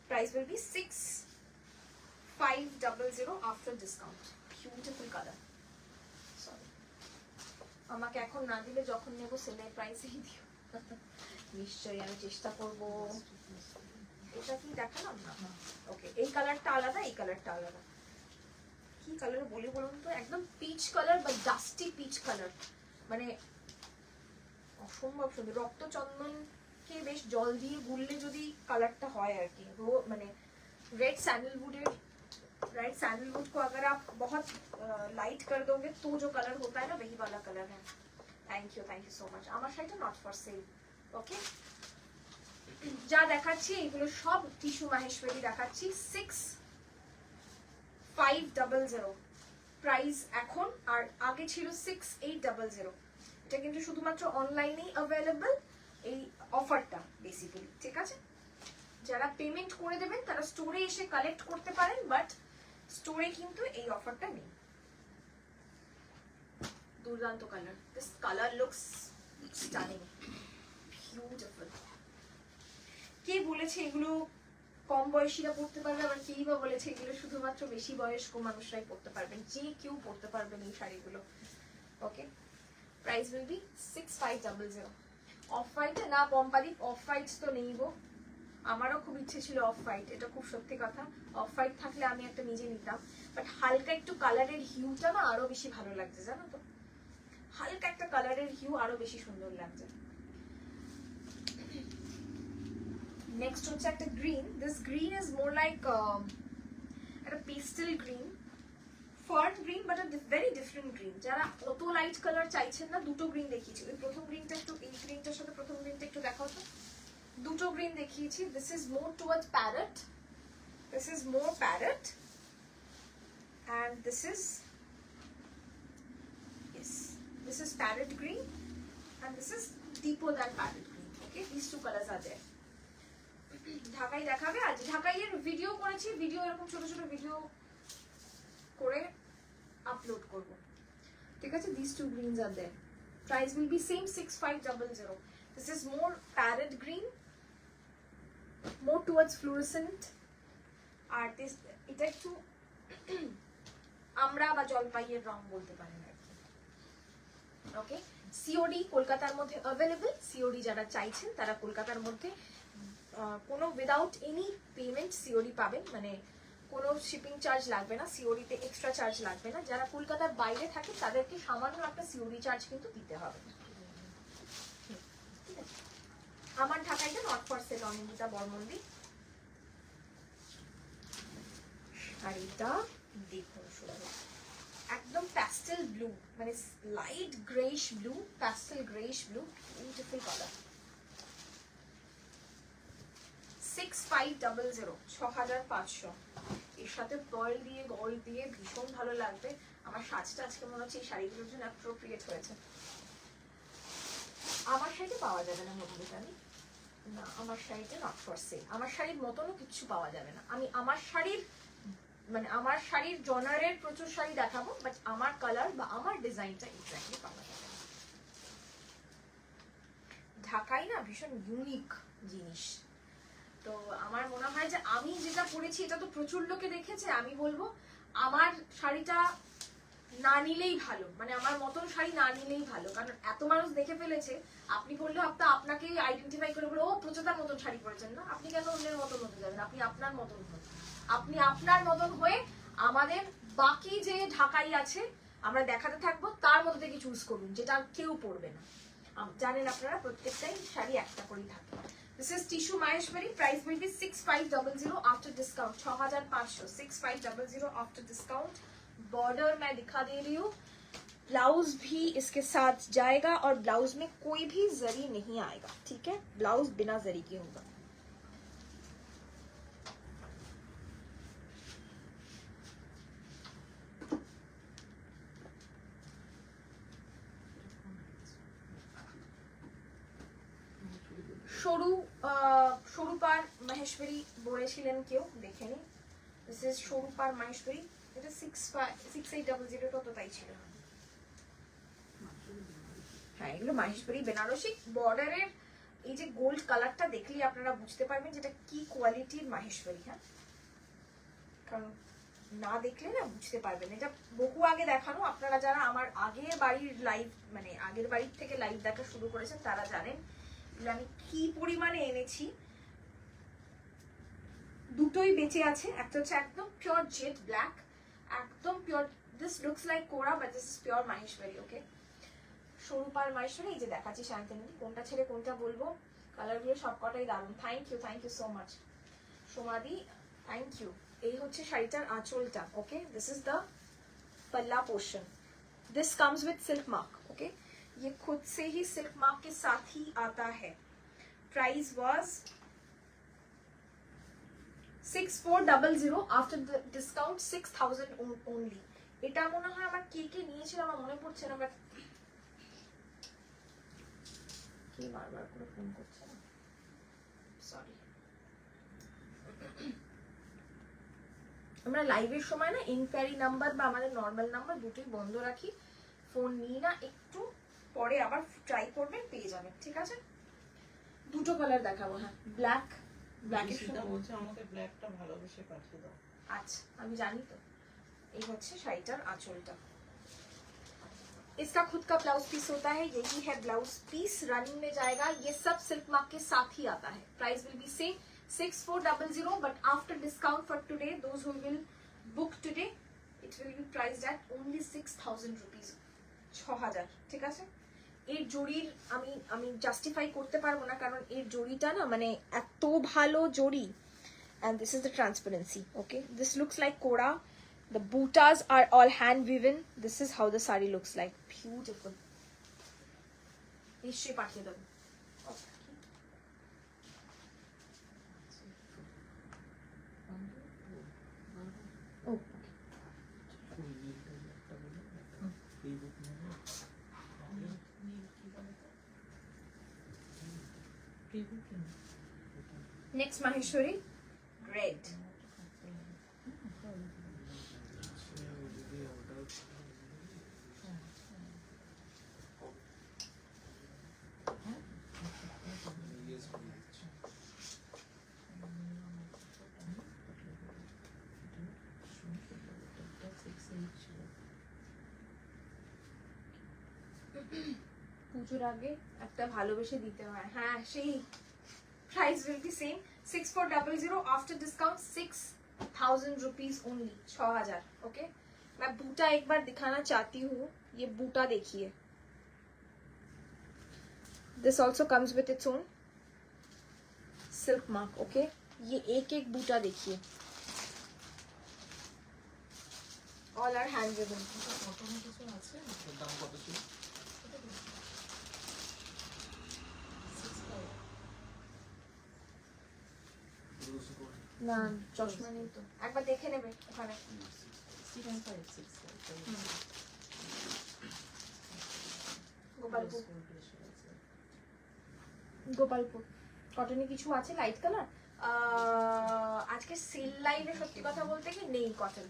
[SPEAKER 1] Price will be 6500 after discount. Beautiful color. Sorry. আমাকে এখন না দিলে যখন নেব সেলের প্রাইসেই দিও। নিশ্চয়ই আমি চেষ্টা করব। এটা কি দেখালাম না? ওকে, এই কালারটা আলাদা, এই কালারটা আলাদা। কি কালার বলি বলুন তো, একদম পিচ কালার বা ডাস্টি পিচ কালার, মানে অসম্ভব সুন্দর। রক্তচন্দনকে বেশ জল দিয়ে গুললে যদি কালারটা হয় আর কি, মানে রেড স্যান্ডেলউডের राइट, सैंडलवुड को अगर आप बहुत लाइट कर दोगे तो जो कलर होता है ना वही वाला कलर है। थैंक यू सो माच। আমার শাড়িটা নট ফর সেল। ওকে, যা দেখাচ্ছি এগুলো সব টিস্যু মাহেশ্বরী দেখাচ্ছি। 6500 প্রাইস এখন, আর আগে ছিল 6800। এটা কিন্তু শুধুমাত্র অনলাইনেই অ্যাভেলেবল এই অফারটা বেসিক্যালি, ঠিক আছে? যারা পেমেন্ট করে দেবেন তারা স্টোরে এসে কালেক্ট করতে পারেন, বাট স্টোরে কিন্তু এই অফারটা নেই। দুর্দান্ত colour, this colour looks stunning, beautiful. কে বলেছে এগুলো কম বয়সীরা পড়তে পারবে, আবার কেই বা বলেছে এগুলো শুধুমাত্র বেশি বয়স্ক মানুষরাই পড়তে পারবেন? যে কেউ পড়তে পারবেন এই শাড়িগুলো। Okay, price will be 6500। Off white না পম্পাদি, অফ হোয়াইট তো নেই গো। আমারও খুব ইচ্ছে ছিল অফ হোয়াইট, এটা খুব সত্যি কথা। অফ হোয়াইট থাকলে আমি একটা নিজে নিতাম, বাট হালকা একটু কালারের হিউটা না আরো বেশি ভালো লাগছে, জানো তো? হালকা একটা কালারের হিউ আরো বেশি সুন্দর লাগছে। নেক্সট হচ্ছে একটা green. This green is more like একটা pastel green, fern green, but very different green. যারা অত লাইট কালার চাইছেন না, দুটো গ্রিন দেখিয়েছি। ওই প্রথম গ্রিনটা একটু, এই গ্রিনটার সাথে প্রথম গ্রিনটা একটু দেখাও তো। দুটো গ্রিন দেখিয়েছি। This is more towards parrot, this is more parrot, and this is, yes, this is parrot green and this is deeper than parrot green. Okay, these two colors are there. ঢাকাই দেখাবে আজ, ঢাকাইয়ের ভিডিও করেছি, ভিডিও এরকম ছোট ছোট ভিডিও করে আপলোড করব, ঠিক আছে? these two greens are there. Price will be same 6500. This is more parrot green, more towards fluorescent, R this এটা একটু আমরা বা জলপাইয়ের রং বলতে পারেন আর কি। ওকে, সিওডি কলকাতার মধ্যে অ্যাভেলেবল। সিওডি যারা চাইছেন তারা কলকাতার মধ্যে কোনো উইদাউট এনি পেমেন্ট সিওডি পাবেন, মানে কোনো শিপিং চার্জ লাগবে না, সিওডিতে এক্সট্রা চার্জ লাগবে না। যারা কলকাতার বাইরে থাকে তাদেরকে সামান্য একটা সিওডি চার্জ কিন্তু দিতে হবে, ঠিক আছে? আমার ঢাকাইটা নট ফর সেল, অনিন্দিতা বর্মন্দি। শাড়িটা দেখুন শুধু, একদম প্যাস্টেল ব্লু, মানে light greyish blue, pastel greyish blue, beautiful colour. 6500, 6500। এর সাথে পার্ল দিয়ে, গোল্ড দিয়ে ভীষণ ভালো লাগবে। আমার সাজটা আজকে মনে হচ্ছে এই শাড়িগুলোর জন্য অ্যাপ্রোপ্রিয়েট হয়েছে। আমার শাড়িটা পাওয়া যাবে না মধুমিতানি, না আমার শাড়িটা নট ফর সেল। আমার শাড়ির মতনও কিছু পাওয়া যাবে না। আমি আমার শাড়ির, মানে আমার শাড়ির জনারের প্রচুর শাড়ি দেখাবো, বাট আমার কালার বা আমার ডিজাইনটা এক্স্যাক্টলি পাওয়া যাবে না। ঢাকাই না ভীষণ ইউনিক জিনিস। তো আমার মনে হয় যে আমি যেটা পরেছি এটা তো প্রচুর লোকে দেখেছে, আমি বলবো আমার শাড়িটা না নিলেই ভালো, মানে আমার মতন শাড়ি না নিলেই ভালো। কারণ এত মানুষ দেখে ফেলেছে, আপনি বললে আপনাকে আইডেন্টিফাই করে বলে ও প্রচুরতার মতন শাড়ি পরেছেন না, আপনি কেন অন্যের মতন হতে যাবেন? আপনি আপনার মতন হন, আপনি আপনার মতন হয়ে আমাদের বাকি যে ঢাকাই আছে আমরা দেখাতে থাকবো তার মধ্যে থেকে চুজ করুন, যেটা কেউ পরবে না। জানেন আপনারা প্রত্যেকটাই শাড়ি একটা করেই থাকে। This is tissue Maheshwari. Price will be 6500 after discount. 6500, 6500 after discount. Border मैं दिखा दे रही हूँ। ब्लाउज भी इसके साथ जाएगा और ब्लाउज में कोई भी जरी नहीं आएगा, ठीक है? ब्लाउज बिना जरी के होगा। স্বরূপার মাহেশ্বরী বলেছিলেন কেউ, দেখে নি। দিস ইজ স্বরূপার মাহেশ্বরী, এটা 6800 তো তাই ছিল। হ্যাঁ, এগুলো মাহেশ্বরী বেনারসি। বর্ডারের এই যে গোল্ড কালারটা দেখলেই আপনারা বুঝতে পারবেন যেটা কি কোয়ালিটির মাহেশ্বরী। হ্যাঁ, কারণ না দেখলে না বুঝতে পারবেন। এটা বহু আগে দেখানো, আপনারা যারা আমার আগের বাড়ির লাইভ, মানে আগের বাড়ির থেকে লাইভ দেখা শুরু করেছেন তারা জানেন আমি কি পরিমাণে এনেছি। দুটোই বেঁচে আছে, একটা হচ্ছে একদম পিওর জেড ব্ল্যাক, একদম pure, this looks like kora but this is pure Maheshwari. Okay, স্বরূপার মাহেশ্বরী এই যে দেখাচ্ছি শান্তনু, কোনটা ছেড়ে কোনটা বলবো, কালারগুলো সবকটাই দারুণ। থ্যাংক ইউ সো মাচ সোমাদি, থ্যাংক ইউ। এই হচ্ছে শাড়িটার আঁচলটা। Okay, this is the palla portion. This comes with silk mark. Okay, ये खुद से ही सिल्क मार्क के साथ ही आता है। Price was 6400 after the discount 6000 only. এটা মনে হয় আমার কে কে নিয়েছিল আমার মনে পড়ছে না, বাট কে বারবার করে ফোন করছে না, সরি। আমরা লাইভের সময় না ইনকোয়ারি নাম্বার বা আমাদের নর্মাল নাম্বার দুটোই বন্ধ রাখি, ফোন নিই না। একটু পরে আবার ট্রাই করবেন, পেয়ে যাবেন, ঠিক আছে? দুটো কালার দেখাবো। হ্যাঁ, ব্ল্যাক, ব্ল্যাকের
[SPEAKER 2] সেটা
[SPEAKER 1] সাথে।
[SPEAKER 2] বলছে আমাকে ব্ল্যাকটা ভালোবেসে পাঠিয়ে দাও।
[SPEAKER 1] अच्छा, আমি জানি তো। এই হচ্ছে শাড়িটার আঁচলটা। इसका खुद का ब्लाउज पीस होता है, यही है ब्लाउज पीस, रनिंग में जाएगा। ये सब सिल्क मार्क के साथ ही आता है। Price will be same 6400, but after discount for today, those who will book today, it will be priced at only 6000 rupees, 6000, ঠিক আছে? এর জড়ির আমি জাস্টিফাই করতে পারবো না, কারণ এর জড়িটা না মানে এত ভালো জড়ি। And this is the transparency. Okay, this looks like koda. The butas are all hand woven. This is how the sari looks like. Beautiful. নিশ্চয়ই পাঠিয়ে দেবো। Oh,
[SPEAKER 3] ফুল নীলটা যে একটা বলে, এই বুক নেবে।
[SPEAKER 1] next Maheshwari, red. পুজোর আগে একটা ভালোবেসে দিতে হয়। হ্যাঁ, সেই price will be same 6400 after discount 6000 rupees only, 6000। Okay, मैं बूटा एक बार दिखाना चाहती हूँ। ये बूटा देखिए, this also comes with its own silk mark. Okay, ये एक एक बूटा देखिए, ऑल आर हैंड रिबन।
[SPEAKER 2] কটনের কিছু আছে?
[SPEAKER 3] এর দাম কত ছিল? Rose gold.
[SPEAKER 1] না, চশমা নেই তো, একবার দেখে নেবে ওখানে।
[SPEAKER 2] 6565
[SPEAKER 1] গোপালপুর, গোপালপুর কটনে কিছু আছে লাইট কালার। আজকে সেল লাইভে সত্যি কথা বলতে কি নেই কটন।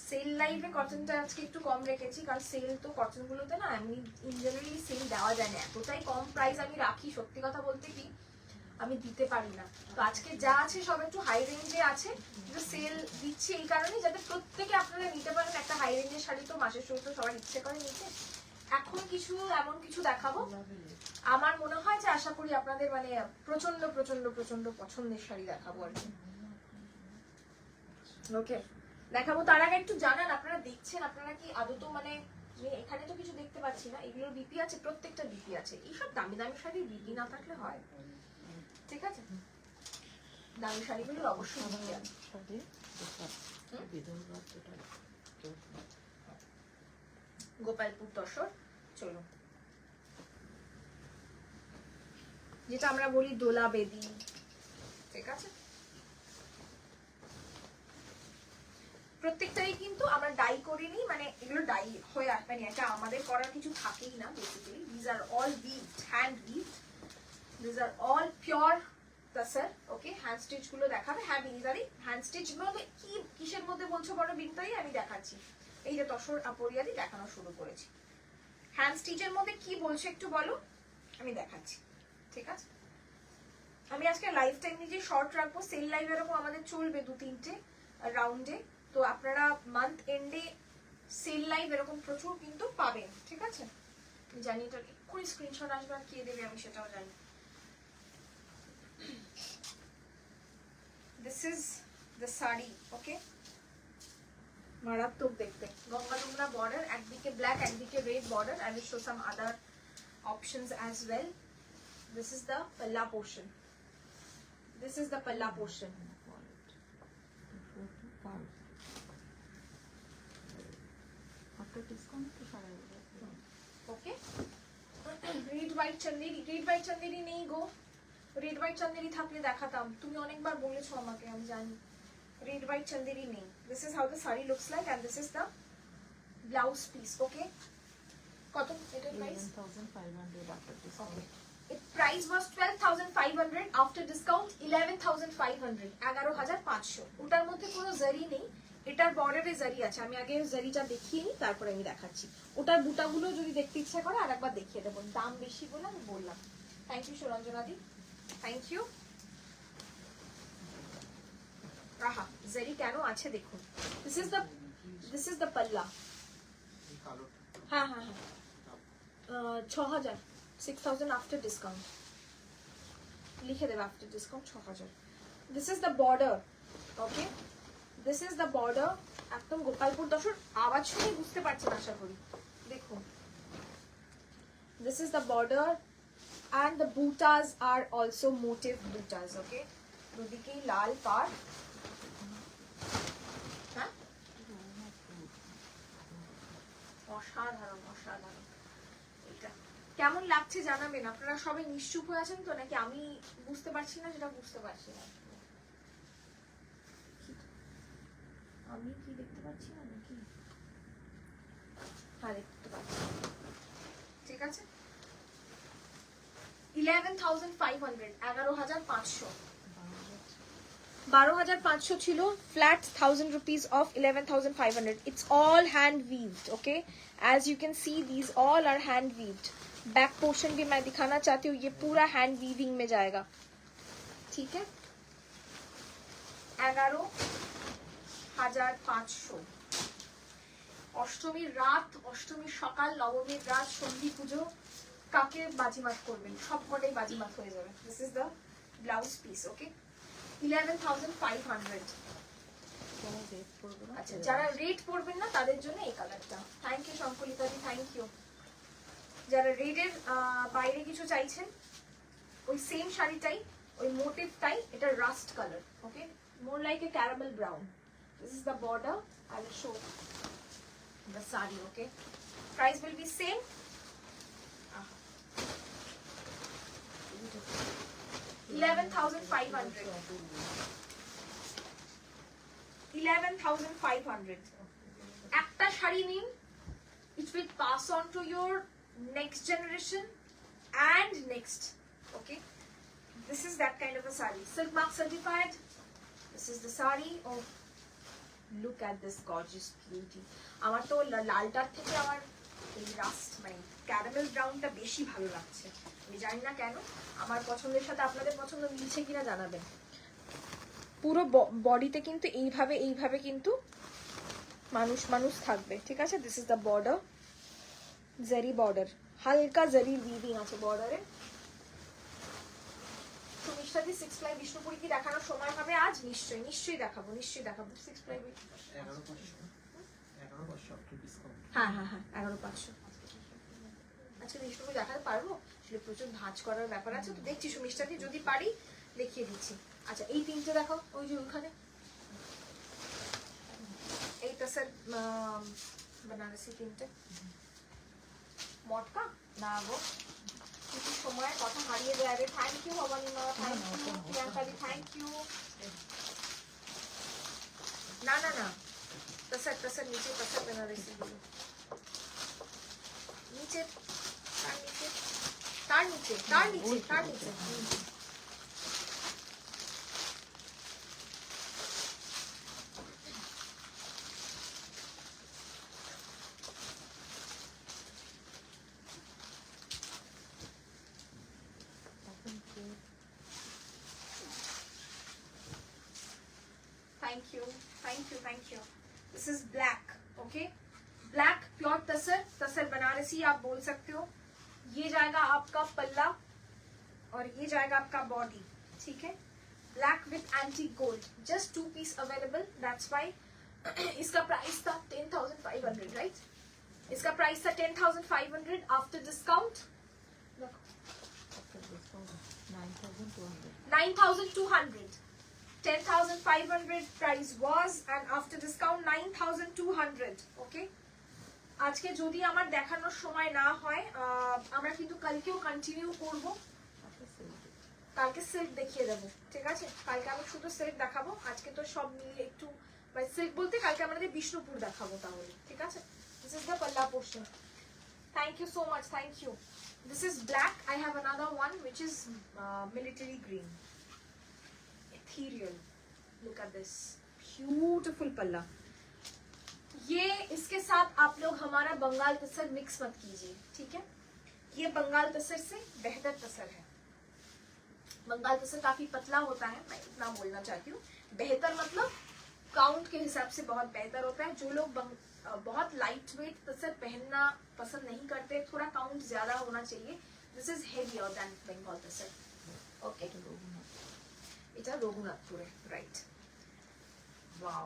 [SPEAKER 1] সেল লাইভে কটনটা আজকে একটু কম রেখেছি, কারণ সেল তো কটন গুলোতে না এমনি ইন জেনারেলি সেল দেওয়া যায় না, এতটাই কম প্রাইস আমি রাখি, সত্যি কথা বলতে কি আমি দিতে পারি না। তো আজকে যা আছে সব একটু হাই রেঞ্জে আছে, কিন্তু সেল দিচ্ছি এই কারণেই যাতে প্রত্যেকে আপনারা নিতে পারেন। একটা হাই রেঞ্জের শাড়ি তো মাসের শুরুতে সবার ইচ্ছে করে নিতে। এখন কিছু এমন কিছু দেখাবো আমার মনে হয় যে আশা করি আপনাদের মানে প্রচন্ড প্রচন্ড প্রচন্ড পছন্দের শাড়ি দেখাবো আর কি। ওকে, দেখাবো। তার আগে একটু জানান আপনারা দেখছেন, আপনারা কি আদৌ মানে এখানে তো কিছু দেখতে পাচ্ছি না, এগুলোর বিপি আছে, প্রত্যেকটা বিপি আছে। এইসব দামি দামি শাড়ির বিপি না থাকলে হয়? ঠিক আছে, দামি শাড়িগুলোর অবশ্যই বিপি আছে। গোপালপুর তসর, চলুন, যেটা আমরা বলি দোলা বেদি, ঠিক আছে? প্রত্যেকটাই কিন্তু আমরা ডাই করিনি, মানে এগুলো ডাই হয়ে মানে এটা আমাদের করার কিছু থাকেই না basically. This are all weaved, hand weaved, this are all pure tussar. Okay, hand stitch গুলো দেখাবে। হ্যাঁ বিনিতারি, হ্যান্ড স্টিচ মধ্যে কি কিসের মধ্যে বলছো বড় বিনিতারি? আমি দেখাচ্ছি। এই যে তসর আপরিয়াদি দেখানো শুরু করেছি। হ্যান্ড স্টিচের মধ্যে কি বলছো একটু বলো, আমি দেখাচ্ছি, ঠিক আছে? আমি আজকে লাইভ টাইম নিজে শর্ট রাখবো। সেল লাইভ এরকম আমাদের চলবে 2-3টে রাউন্ডে, তো আপনারা মান্থ এন্ডে সেল লাইভ এরকম প্রচুর কিন্তু পাবেন, ঠিক আছে? আমি জানি এটা এক্ষুনি স্ক্রিনশট আসবে আর কে দেবে আমি সেটাও জানি। This is the sari. Okay, মারাত্মক দেখতে, গঙ্গা যমুনা বর্ডার, একদিকে ব্ল্যাক একদিকে red border. I will show some other options as well. This is the পাল্লা পোর্শন, দিস ইজ দ্য পাল্লা পোর্শন।
[SPEAKER 2] आफ्टर डिस्काउंट तो 11,500
[SPEAKER 1] ওকে রেড হোয়াইট চন্দেরি নেই গো, রেড হোয়াইট চন্দেরি থাকলে দেখাতাম, তুমি অনেকবার বলেছো আমাকে, আমি জানি। রেড হোয়াইট চন্দেরি নেই। This is how the sari looks like and this is the blouse piece. Okay কত এটার price?
[SPEAKER 2] 11,500 after discount
[SPEAKER 1] It price was 12,500 after discount 11,500 11,500 ওটার মধ্যে কোনো জারি নেই, এটার বর্ডারে জারি আছে। আমি আগে জারিটা দেখিয়ে নিই তারপরে আমি দেখাচ্ছি। ওটার বুটাগুলো যদি দেখতে ইচ্ছা করে আরেকবার দেখিয়ে দেবো, দাম বেশি বলে আমি বললাম। থ্যাংক ইউ সুরঞ্জনা দি, থ্যাংক ইউ। আহা জারি কেন আছে দেখুন। দিস ইজ দ্য পাল্লা। হ্যাঁ হ্যাঁ হ্যাঁ 6,000 6,000 after discount লিখে দেবে after discount 6,000। this is the border, okay this is the border। একদম গোপালপুর দশর আওয়াজ শুনে বুঝতে পারছেন আশা করি। দেখুন this is the border and the butas are also motif butas, okay দুদিকেই লাল পাড়। হ্যাঁ অসাধারণ অসাধারণ। এটা কেমন লাগছে জানাবেন। আপনারা সবাই নিশ্চুপ হয়ে আছেন তো, নাকি আমি বুঝতে পারছি না সেটা বুঝতে পারছি না? আমি কি দেখতে পাচ্ছি না নাকি? হ্যাঁ দেখতে পাচ্ছি, ঠিক আছে। 11,500 11,500 12,500 ছিল, flat 1,000 rupees off 11,500। It's all hand weaved, okay as you can see these all are hand weaved। Back portion भी मैं दिखाना चाहती हूँ, ये पूरा हैंड वीविंग में जाएगा, ठीक है। 11,500 অষ্টমীর রাত, অষ্টমীর সকাল, নবমীর রাত, সন্ধি পুজো, কাকে বাজিমাত করবেন সব কটাই বাজিমাত হয়ে যাবে। This is the blouse piece, okay 11,500। আচ্ছা যারা রেড পড়বেন না তাদের জন্য এই কালারটা। Thank you Shankalita di, thank you. যারা রেডের বাইরে কিছু চাইছেন ওই সেম শাড়িটাই, ওই মোটিভটাই, এটা rushed colour, okay more like a caramel brown. This is the border, I will show the sari, okay price will be same. 11,500 11,500 একটা শাড়ি নিন, it will pass on to your next generation and next, okay this is that kind of a saree, silk mark certified। this is the saree, oh look at this gorgeous beauty। আমার তো লালটার থেকে আমার এই রাস্ট মানে ক্যারামেল ব্রাউনটা বেশি ভালো লাগছে, আমি জানি না কেন। আমার পছন্দের সাথে আপনাদের পছন্দ মিলছে কিনা জানাবেন। পুরো বডিতে কিন্তু এইভাবে কিন্তু মানুষ থাকবে, ঠিক আছে। দিস ইজ দ্য বর্ডার, জারি বর্ডার, হালকা জারির উইভিং আছে বর্ডারে। সুমিষ্ঠা দি 6 প্লাই বিষ্ণুপুরি কি দেখানোর সময় হবে আজ? নিশ্চয়ই দেখাবো 6 প্লাই
[SPEAKER 3] 11,500 after discount।
[SPEAKER 1] হ্যাঁ 11,500। আচ্ছা বিষ্ণুপুরি দেখাতে পারবো, আসলে প্রচুর ভাঁজ করার ব্যাপার আছে তো, দেখছি সুমিষ্ঠা দি যদি পারি দেখিয়ে দিচ্ছি। আচ্ছা এই তিনটে দেখাও, ওই যে ওখানে এইটা স্যার बनारसी তিনটে মটকা না গো, কিছু সময় কথা হারিয়ে যাবে। থ্যাংক ইউ ভবানীমা, thank you Priyanka di, thank you. না তসর নিচে তসর बनारसी গুলো নিচে, তার নিচে thank you. This is black, okay black pure tussar Banarasi आप बोल सकते हो। ये जाएगा आपका पल्ला और ये जाएगा आपका बॉडी, ठीक है। Black with anti gold, just 2 piece available, that's why. इसका प्राइस था 10,500, राइट। इसका प्राइस था 10,500 after discount 9,200। 10,500 price was and after discount 9,200, okay আজকে যদি আমার দেখানোর সময় না হয় আমরা কিন্তু কালকেও কন্টিনিউ করব। কালকে সিল্ক দেখিয়ে দেবো, ঠিক আছে? কালকে আমি শুধু সিল্ক দেখাবো, আজকে তো সব মিলিয়ে একটু মানে সিল্ক বলতে কালকে আমাদের বিষ্ণুপুর দেখাবো তাহলে, ঠিক আছে? দিস ইজ দ্য পাল্লা portion. Thank you so much, thank you. This is black, I have another one which is military green, ethereal. Look at this beautiful पल्ला। ये इसके साथ आप लोग हमारा बंगाल तसर मिक्स मत कीजिए, ठीक है? ये बंगाल तसर से बेहतर तसर है। बंगाल तसर काफी पतला होता है, मैं इतना बोलना चाहती हूँ। बेहतर मतलब काउंट के हिसाब से बहुत बेहतर होता है। जो लोग बहुत लाइट वेट तसर पहनना पसंद नहीं करते, थोड़ा काउंट ज्यादा होना चाहिए। This is heavier than Bengal tussar. Okay, এটা রঘুনাথপুরে, right. Wow,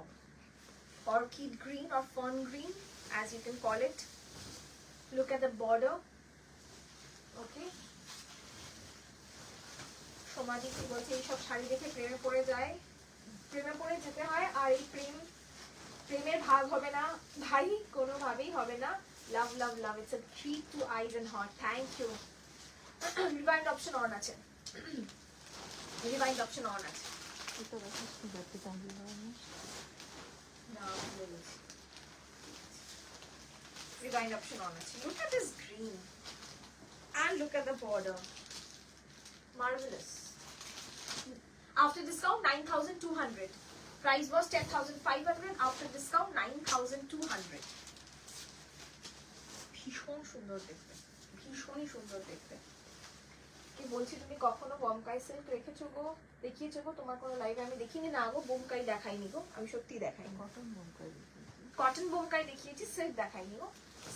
[SPEAKER 1] orchid green or fern green as you can call it. Look at the border. Okay, সমাধি কি বলছে, এইসব শাড়ি দেখে প্রেমে পড়ে যায়, প্রেমে পড়ে যেতে হয়। আর এই প্রেমের ভাগ হবে না ভাই, কোনোভাবেই হবে না। Love love love, it's a treat to eyes and heart. Thank you. Rewind option on আছে, রিভাইন্ড অপশন অন আছে। Rewind option on it. Look at this green and look at the border. Marvelous. After discount 9,200. Price was 10,500. After discount 9,200. ভীষণ সুন্দর দেখতে, ভীষণই সুন্দর দেখতে। কি বলছি, তুমি কখনো বোমকাই সিল্ক রেখেছো গো, দেখিয়েছো গো? তোমার কোনো লাইভে আমি দেখিনি না গো, বোমকাই দেখাইনি গো, আমি সত্যি দেখাইনি। কটন বোমকাই দেখিয়েছি, সিল্ক দেখাইনি গো।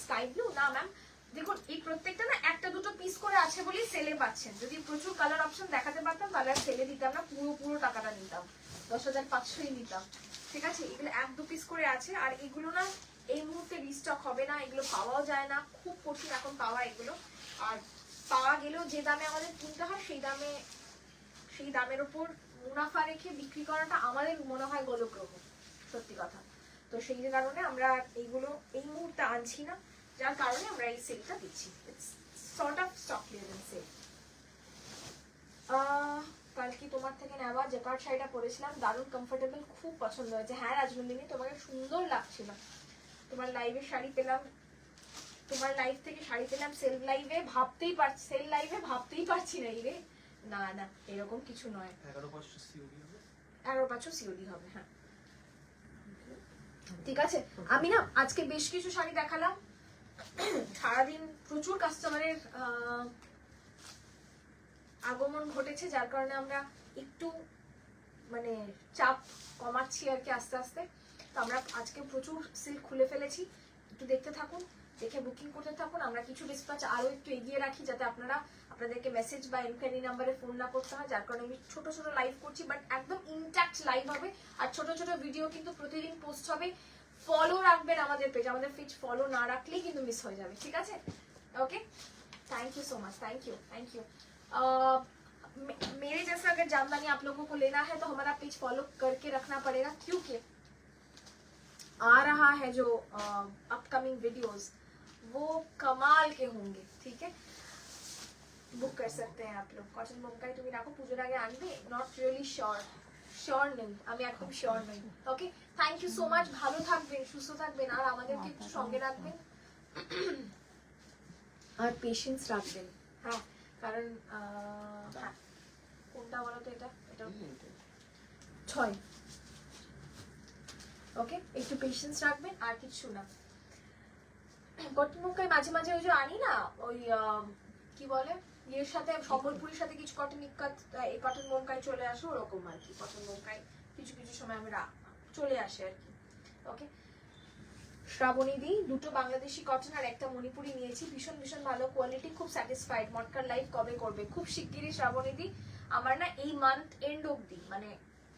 [SPEAKER 1] স্কাই ব্লু না ম্যাম, দেখুন এই প্রত্যেকটা না একটা দুটো পিস করে আছে বলেই সেলে পাচ্ছেন। যদি প্রচুর কালার অপশন দেখাতে পারতাম তাহলে আর সেলে দিতাম না, পুরো টাকাটা নিতাম, 10,500ই নিতাম, ঠিক আছে? এগুলো এক দু পিস করে আছে, আর এগুলো না এই মুহূর্তে রিস্টক হবে না, এগুলো পাওয়াও যায় না, খুব কঠিন এখন পাওয়া এগুলো। আর পাওয়া গেলেও যে দামে আমাদের কিনতে হয় সেই দামের উপর মুনাফা রেখে বিক্রি করাটা আমাদের মনে হয় গোলগ্রহ, সত্যি কথা। তো সেই কারণে আমরা এইগুলো এই মুহূর্তে আনছি না, যার কারণে আমরা এই সেলটা দিচ্ছি। It's sort of stock clearance sale. কালকে তোমার থেকে নেওয়া জ্যাকার্ড শাড়িটা পরেছিলাম, দারুণ কমফোর্টেবল, খুব পছন্দ হয়েছে। হ্যাঁ রাজনন্দিনী, তোমাকে সুন্দর লাগছিল। তোমার লাইভে শাড়ি পেলাম, তোমার লাইভ থেকে শাড়ি পেলাম, সেল লাইভে ভাবতেই পারছি না রে। না না, এরকম কিছু নয়। 11,500 সিওডি হবে, হ্যাঁ ঠিক আছে। আমি না আজকে বেশ কিছু শাড়ি দেখালাম, সারাদিন প্রচুর কাস্টমারের আগমন ঘটেছে, যার কারণে আমরা একটু মানে চাপ কমাচ্ছি আর কি আস্তে আস্তে। তো আমরা আজকে প্রচুর সিল্ক খুলে ফেলেছি, একটু দেখতে থাকুন, দেখে বুকিং করতে থাকুন। আমরা কিছু ডিসপ্যাচ আরো একটু এগিয়ে রাখি, যাতে আপনাদেরকে মেসেজ বা এনকোয়ারি নাম্বারে ফোন না করতে হয়, যার কারণে আমি ছোট ছোট লাইভ করছি, বাট একদম ইনট্যাক্ট লাইভ হবে। আর ছোট ছোট ভিডিও কিন্তু প্রতিদিন পোস্ট হবে। ফলো রাখবেন আমাদের পেজ, আমাদের পেজ ফলো না রাখলেই কিন্তু মিস হয়ে যাবে, ঠিক আছে? Okay, thank you so much, thank you. मेरे जैसा अगर जामदानी आप लोगों को लेना है तो हमारा पेज फॉलो करके रखना पड़ेगा, क्योंकि आ रहा है जो अपकमिंग वीडियोस वो कमाल के होंगे, ठीक है? बुक कर सकते हैं आप लोग। कॉटन বোমকাই তুমি রাখো, পুজোর আগে আনবে? নট রিয়েলি শিওর নেই, আমি একদম শিওর নই। ওকে, থ্যাংক ইউ সো মাচ, ভালো থাকবেন, সুস্থ থাকবেন, আর আমাদেরকে একটু সঙ্গে রাখবেন আর পেশেন্স রাখবেন। হ্যাঁ, কারণ হ্যাঁ, কোনটা বলো তো? এটা 6। ওকে, একটু পেশেন্স রাখবেন আর কিছু না। কটন বোমকাই মাঝে মাঝে ওই যে আনি না, ওই কি বলে, এর সাথে সম্বলপুরের সাথে কিছু কটন ইক্কাত, এই কটন বোমকাই চলে আসে, ওরকম আর কি। কটন বোমকাই কিছু কিছু সময় আমরা চলে আসে আর কি। ওকে, শ্রাবণী দি, দুটো বাংলাদেশি কটন আর একটা মণিপুরি নিয়েছি, ভীষণ ভালো কোয়ালিটি, খুব স্যাটিসফাইড। মটকার লাইভ কবে করবে? খুব শিগগিরই শ্রাবণী দি। আমার না এই মান্থ এন্ড অবধি, মানে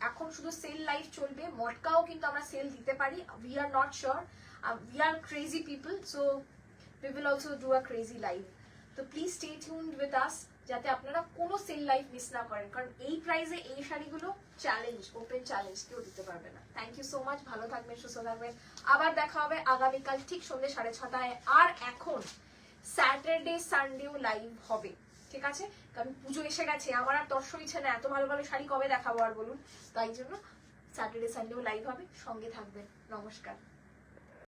[SPEAKER 1] এখন শুধু সেল লাইভ চলবে, মটকাও কিন্তু আমরা সেল দিতে পারি। We are not sure, we are crazy people, so we will also do a crazy live. So please stay tuned with us. যাতে আপনারা কোনো সেল লাইফ মিস না করেন, কারণ এই প্রাইসে এই শাড়িগুলো চ্যালেঞ্জ, ওপেন চ্যালেঞ্জ, কেউ দিতে পারবে না। থ্যাংক ইউ সো মাচ, ভালো থাকবেন, সুস্থ থাকবেন। আবার দেখা হবে আগামীকাল ঠিক সন্ধ্যে 6:30টায়। আর এখন স্যাটারডে সানডেও লাইভ হবে, ঠিক আছে? কারণ পুজো এসে গেছে, আমার আর তর্স হইছে না এত ভালো ভালো শাড়ি কবে দেখাবো আর বলুন। তাই জন্য স্যাটারডে সানডেও লাইভ হবে, সঙ্গে থাকবেন। নমস্কার।